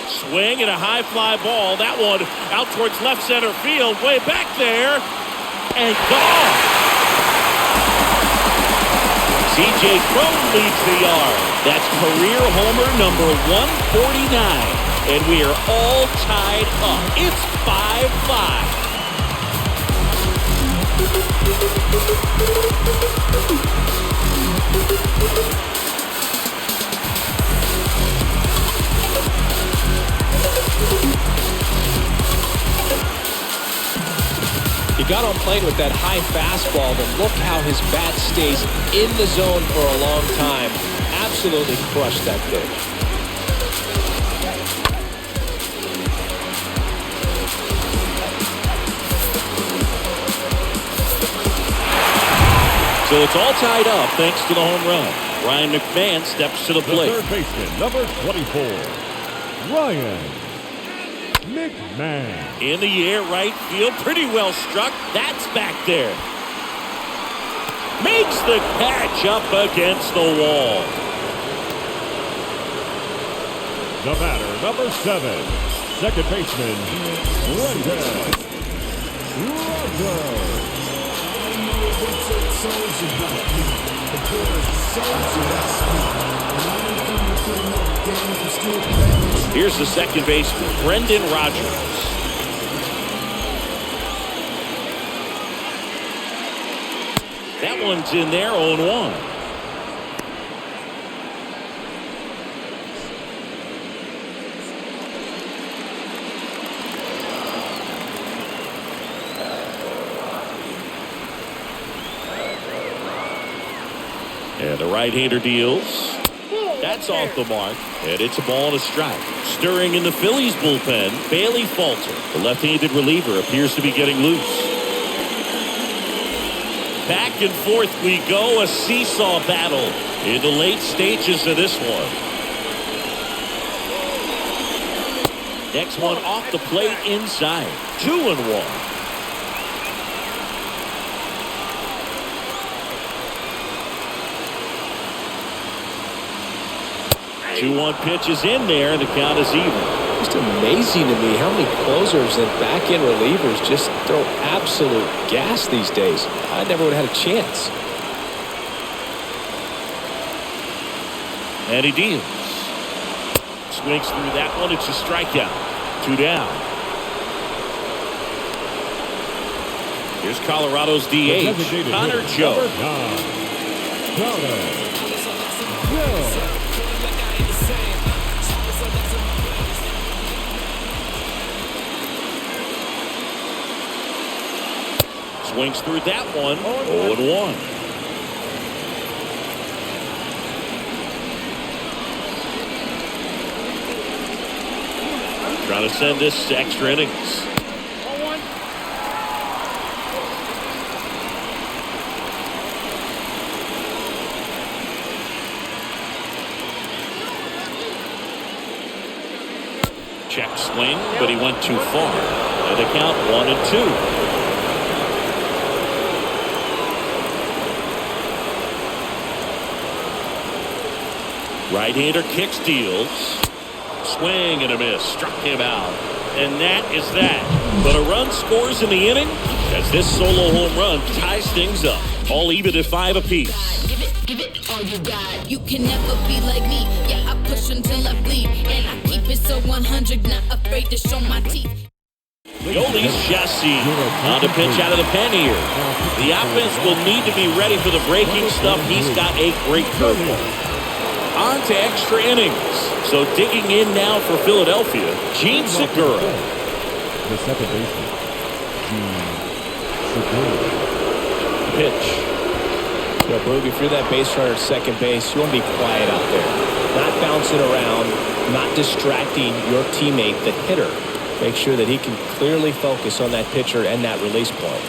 S1: Swing and a high fly ball. That one out towards left center field. Way back there. And gone. C.J. Cron leads the yard. That's career homer number 149. And we are all tied up. It's 5-5.
S2: He got on plane with that high fastball, but look how his bat stays in the zone for a long time. Absolutely crushed that pitch.
S1: So it's all tied up thanks to the home run. Ryan McMahon steps to the plate.
S3: The third baseman, number 24, Ryan McMahon.
S1: In the air, right field, pretty well struck. That's back there. Makes the catch up against the wall.
S3: The batter, number 7, second baseman, Brendan Rodgers.
S1: Here's the second baseman, Brendan Rodgers. That one's in there, 0-1. And the right-hander deals. That's off the mark. And it's a ball and a strike. Stirring in the Phillies bullpen, Bailey Falter. The left-handed reliever appears to be getting loose. Back and forth we go. A seesaw battle in the late stages of this one. Next one off the plate inside. 2-1. 2-1 pitch is in there, and the count is even.
S2: Just amazing to me how many closers and back-end relievers just throw absolute gas these days. I never would have had a chance.
S1: And he deals. Swings through that one. It's a strikeout. 2 down. Here's Colorado's DH, Connor Joe. Swings through that one. 0-1. Trying to send this to extra innings.
S4: 0-1.
S1: Check swing, but he went too far. And the count 1-2. Right-hander kicks, deals. Swing and a miss. Struck him out. And that is that. But a run scores in the inning as this solo home run ties things up. All even at 5 apiece.
S6: Give it all you got. You can never be like me. Yeah, I push until I bleed. And I keep it so 100, not afraid to show my teeth.
S1: Yoli's chassis on to pitch out of the pen here. The offense will need to be ready for the breaking stuff. He's got a great curveball. On to extra innings. So digging in now for Philadelphia, Gene Segura.
S3: The second baseman, Gene Segura.
S1: Pitch.
S2: So, Boog, if you're that base runner at second base, you want to be quiet out there. Not bouncing around, not distracting your teammate, the hitter. Make sure that he can clearly focus on that pitcher and that release point.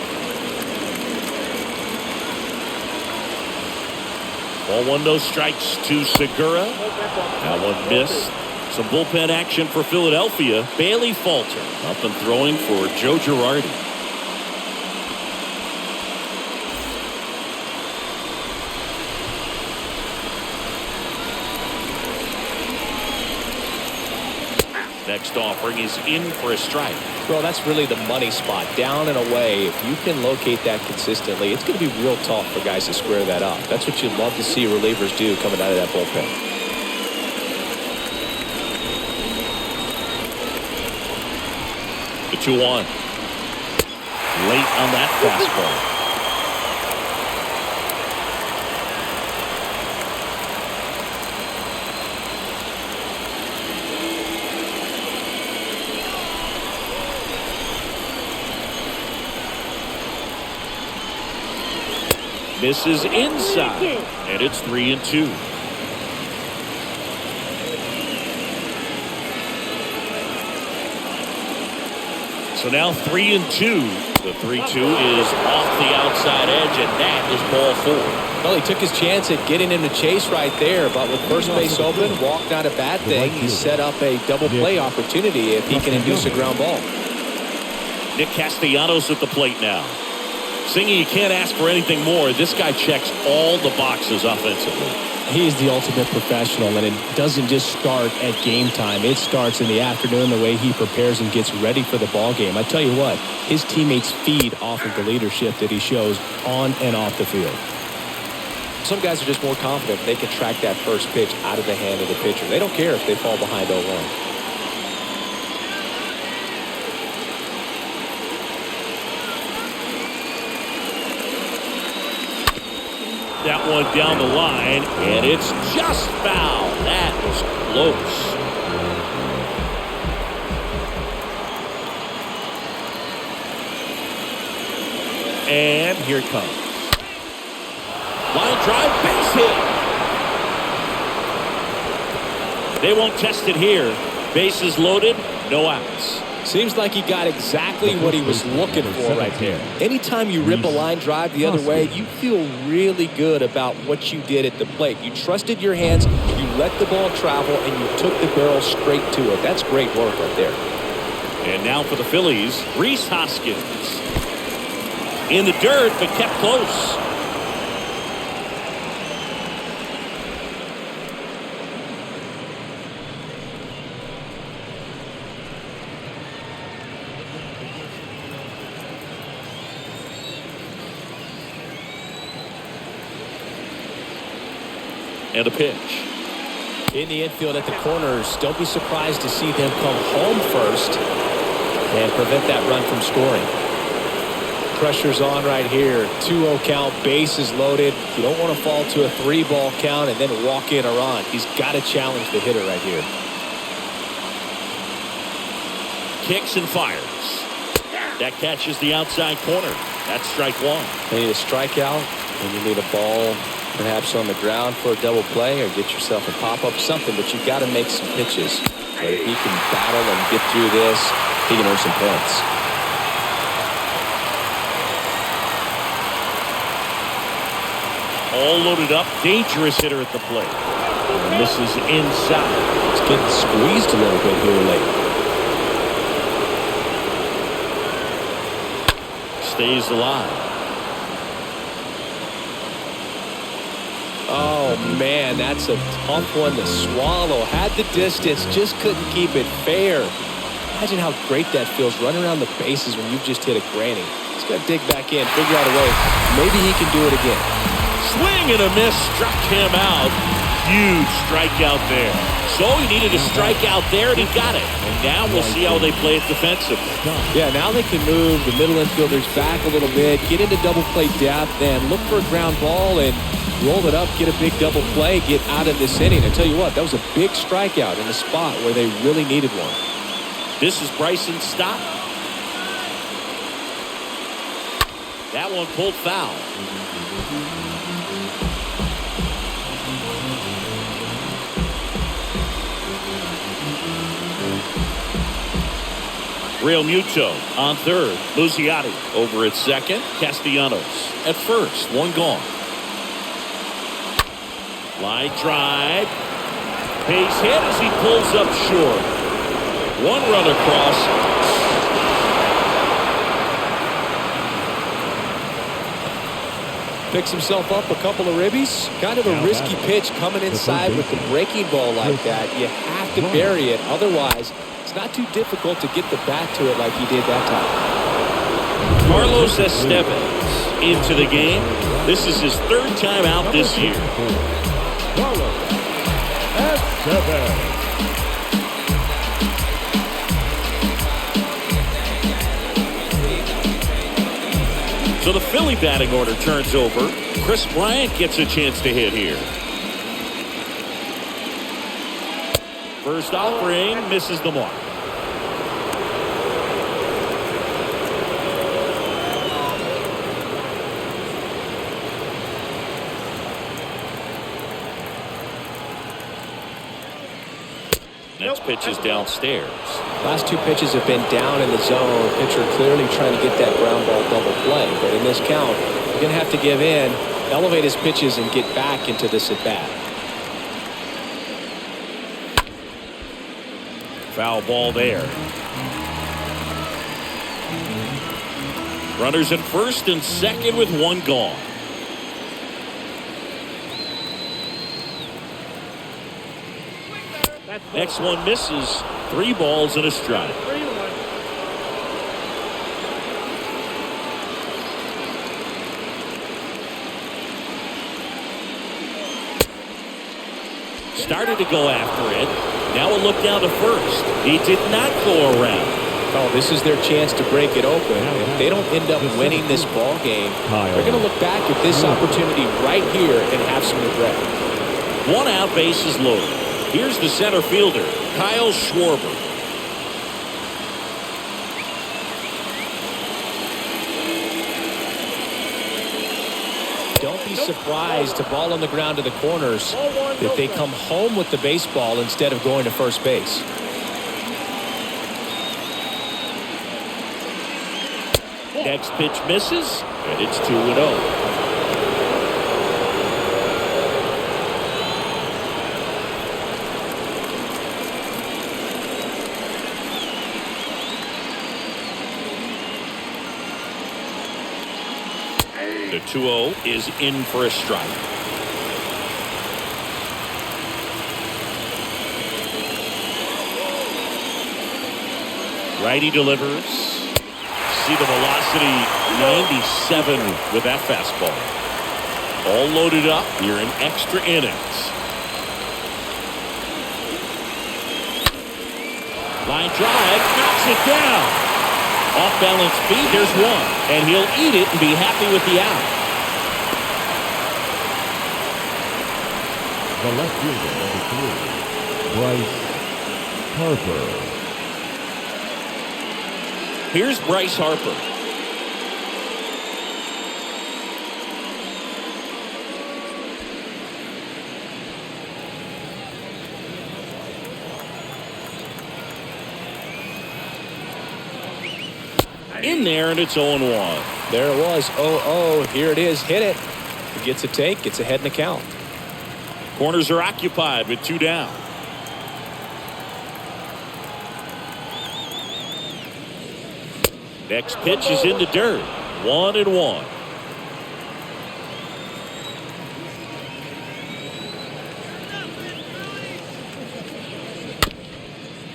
S1: Ball 1, no strikes to Segura. That one missed. Some bullpen action for Philadelphia. Bailey Falter up and throwing for Joe Girardi. Next offering is in for a strike.
S2: Well, that's really the money spot. Down and away. If you can locate that consistently, it's going to be real tough for guys to square that up. That's what you'd love to see relievers do coming out of that bullpen.
S1: The 2-1. Late on that fastball. Misses inside, and it's 3-2. So now 3-2. The 3-2 is off the outside edge, and that is ball 4.
S2: Well, he took his chance at getting him to chase right there, but with first base open, walk not a bad thing. He set up a double play opportunity if he can induce a ground ball.
S1: Nick Castellanos at the plate now. Singy, you can't ask for anything more. This guy checks all the boxes offensively.
S2: He's the ultimate professional, and it doesn't just start at game time. It starts in the afternoon, the way he prepares and gets ready for the ball game. I tell you what, his teammates feed off of the leadership that he shows on and off the field. Some guys are just more confident they can track that first pitch out of the hand of the pitcher. They don't care if they fall behind 0-1.
S1: That one down the line, and it's just foul. That was close. And here it comes. Line drive, base hit. They won't test it here. Bases loaded, no outs.
S2: Seems like he got exactly what he was looking for right there. Anytime you rip a line drive the other way, you feel really good about what you did at the plate. You trusted your hands, you let the ball travel, and you took the barrel straight to it. That's great work right there.
S1: And now for the Phillies, Rhys Hoskins. In the dirt, but kept close. And a pitch.
S2: In the infield at the corners, don't be surprised to see them come home first and prevent that run from scoring. Pressure's on right here. 2-0 count, bases loaded. You don't want to fall to a 3-ball count and then walk in or on. He's got to challenge the hitter right here.
S1: Kicks and fires. That catches the outside corner. That's strike 1.
S2: You need a strikeout, and you need a ball perhaps on the ground for a double play, or get yourself a pop-up, something, but you've got to make some pitches. But if he can battle and get through this, he can earn some points.
S1: All loaded up, dangerous hitter at the plate. And this is inside.
S2: It's getting squeezed a little bit here late.
S1: Stays alive.
S2: Oh, man, that's a tough one to swallow. Had the distance, just couldn't keep it fair. Imagine how great that feels running around the bases when you've just hit a granny. He's got to dig back in, figure out a way. Maybe he can do it again.
S1: Swing and a miss, struck him out. Huge strikeout there. So he needed a strikeout there, and he got it. And now we'll see how they play it defensively.
S2: Yeah, now they can move the middle infielders back a little bit, get into double play depth, and look for a ground ball and roll it up, get a big double play, get out of this inning. I tell you what, that was a big strikeout in a spot where they really needed one.
S1: This is Bryson's stop. That one pulled foul. Real Muto on third. Muzziotti over at second. Castellanos at first. One gone. Line drive. Base hit as he pulls up short. One run across.
S2: Picks himself up a couple of ribbies. Kind of a risky pitch coming inside with the breaking ball like that. You have to bury it. Otherwise, it's not too difficult to get the bat to it like he did that time.
S1: Carlos Estevez into the game. This is his third time out this year.
S3: Carlos Estevez.
S1: So the Philly batting order turns over. Chris Bryant gets a chance to hit here. First offering misses the mark. Next pitch is downstairs.
S2: Last two pitches have been down in the zone. Pitcher clearly trying to get that ground ball double play. But in this count, you're going to have to give in, elevate his pitches, and get back into this at bat.
S1: Foul ball there. Runners at first and second with one gone. Next one misses. 3 balls and a strike.
S4: 3-1.
S1: Started to go after it. Now a look down to first. He did not go around.
S2: Oh, this is their chance to break it open. If they don't end up winning this ball game, they're going to look back at this opportunity right here and have some regret.
S1: 1 out, bases loaded. Here's the center fielder, Kyle Schwarber.
S2: Don't be surprised to ball on the ground to the corners if they come home with the baseball instead of going to first base.
S1: Next pitch misses, and it's 2-0. The 2-0 is in for a strike. Righty delivers. See the velocity, 97 with that fastball. All loaded up here in extra innings. Line drive, knocks it down. Off balance feet, there's one. And he'll eat it and be happy with the out.
S3: The left fielder, number 3, Bryce Harper.
S1: Here's Bryce Harper. In there, and it's 0-1.
S2: There it was, 0-0. Here it is, hit it. He gets a take, gets ahead in the count.
S1: Corners are occupied with 2 down. Next pitch is in the dirt. 1-1.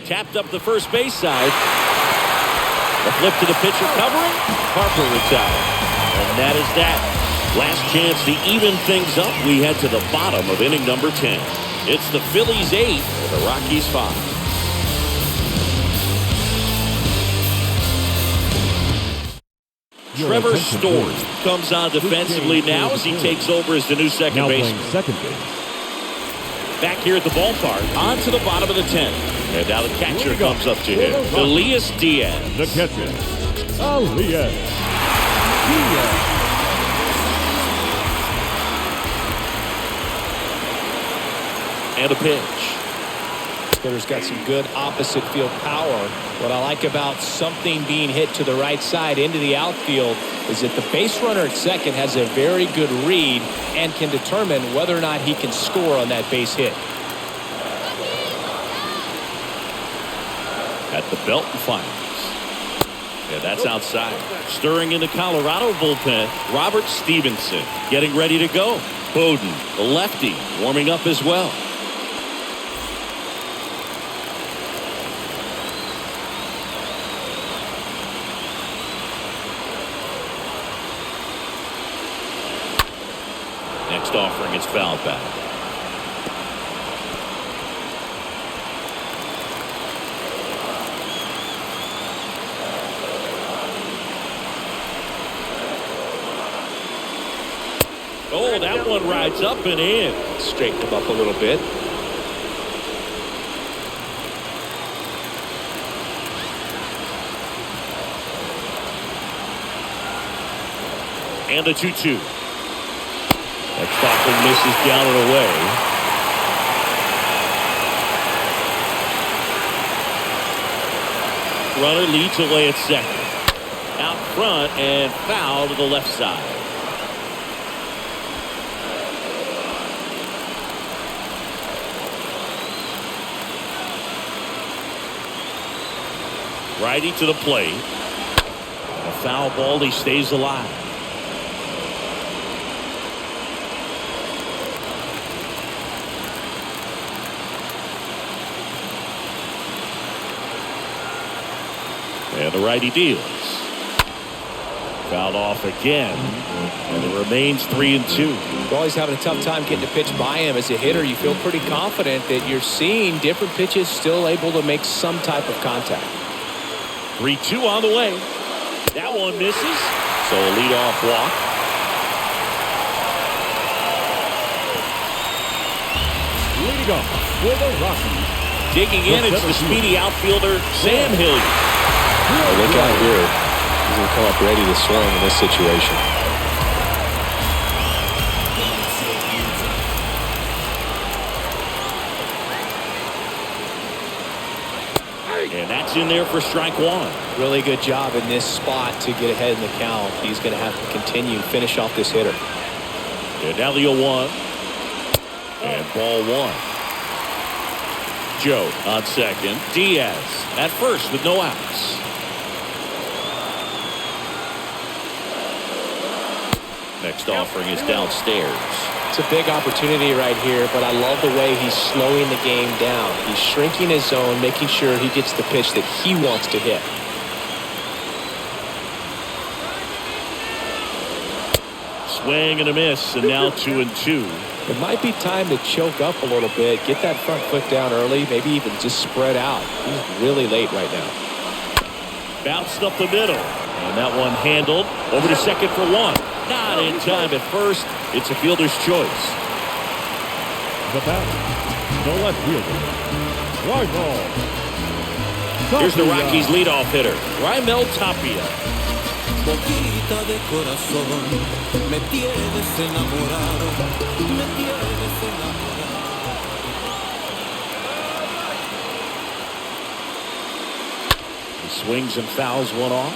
S1: Tapped up the first base side. The flip to the pitcher covering. Harper retired. And that is that. Last chance to even things up. We head to the bottom of inning number 10. It's the Phillies 8 and the Rockies 5. Trevor Story comes on defensively now as he takes over as the new second baseman.
S3: Second base.
S1: Back here at the ballpark, on to the bottom of the 10th. And now the catcher comes up to him, Elias Diaz.
S3: The catcher, Elias Diaz.
S1: And a pitch.
S2: Hitter's got some good opposite field power. What I like about something being hit to the right side into the outfield is that the base runner at second has a very good read and can determine whether or not he can score on that base hit.
S1: At the belt and fires. Yeah, that's outside. Stirring in the Colorado bullpen, Robert Stevenson getting ready to go. Bowden, the lefty, warming up as well. Next offering is fouled back. Oh, that one rides up and in.
S2: Straighten him up a little bit.
S1: And the 2-2. Next offering misses down and away. Runner leads away at second. Out front and foul to the left side. Righty to the plate. A foul ball, he stays alive. And the righty deals. Fouled off again. And it remains 3-2.
S2: You're always having a tough time getting a pitch by him. As a hitter, you feel pretty confident that you're seeing different pitches still able to make some type of contact.
S1: 3-2 on the way. That one misses. So a leadoff walk.
S3: Leading off for the Rockies.
S1: Digging in, it's the speedy outfielder, Sam Hilliard.
S2: Oh, look out here. He's going to come up ready to swing in this situation.
S1: And that's in there for strike one.
S2: Really good job in this spot to get ahead in the count. He's going to have to continue, finish off this hitter.
S1: And now the 0-1. And ball one. Joe on second. Diaz at first with no outs. Next offering is downstairs.
S2: It's a big opportunity right here, but I love the way he's slowing the game down. He's shrinking his zone, making sure he gets the pitch that he wants to hit.
S1: Swing and a miss, and now 2-2.
S2: It might be time to choke up a little bit, get that front foot down early, maybe even just spread out. He's really late right now.
S1: Bounced up the middle, and that one handled over to second for one. Not in time at first. It's a fielder's choice.
S3: The batter, the left fielder, fly ball.
S1: Here's the Rockies' leadoff hitter, Raimel Tapia.
S7: Boquita de corazón, me tienes enamorado, me tienes enamorado.
S1: He swings and fouls one off.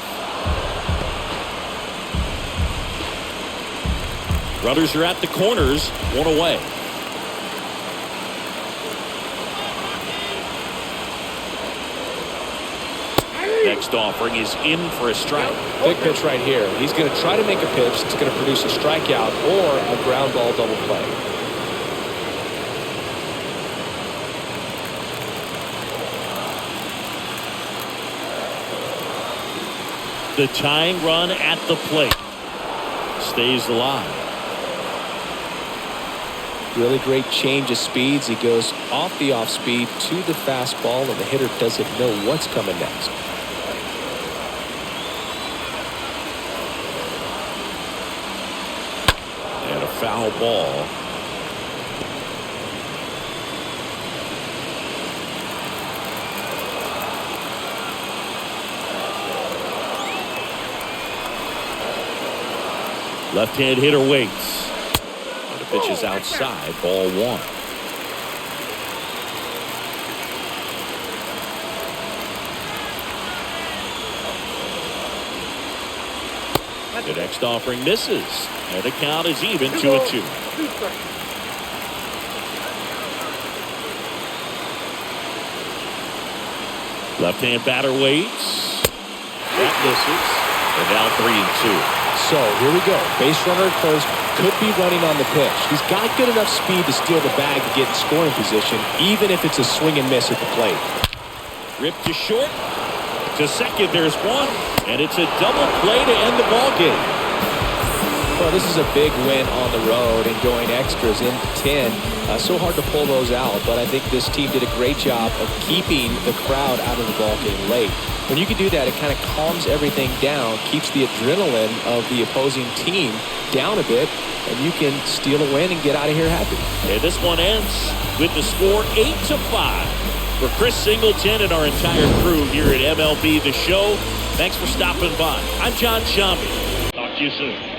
S1: Runners are at the corners, one away. Next offering is in for a strike.
S2: Big pitch right here. He's going to try to make a pitch that's going to produce a strikeout or a ground ball double play.
S1: The tying run at the plate stays alive.
S2: Really great change of speeds. He goes off the off speed to the fastball, and the hitter doesn't know what's coming next.
S1: And a foul ball. Left-hand hitter waits. And the pitch is outside. Ball one. The next offering misses. And the count is even 2-2. Left-hand batter waits. That misses. And now 3-2.
S2: So here we go. Base runner at first, could be running on the pitch. He's got good enough speed to steal the bag to get in scoring position, even if it's a swing and miss at the plate.
S1: Ripped to short. To second, there's one. And it's a double play to end the ball game.
S2: Well, this is a big win on the road and going extras into 10. So hard to pull those out, but I think this team did a great job of keeping the crowd out of the ball game late. When you can do that, it kind of calms everything down, keeps the adrenaline of the opposing team down a bit, and you can steal a win and get out of here happy.
S1: And this one ends with the score 8-5. For Chris Singleton and our entire crew here at MLB The Show, thanks for stopping by. I'm John Shambi. Talk to you soon.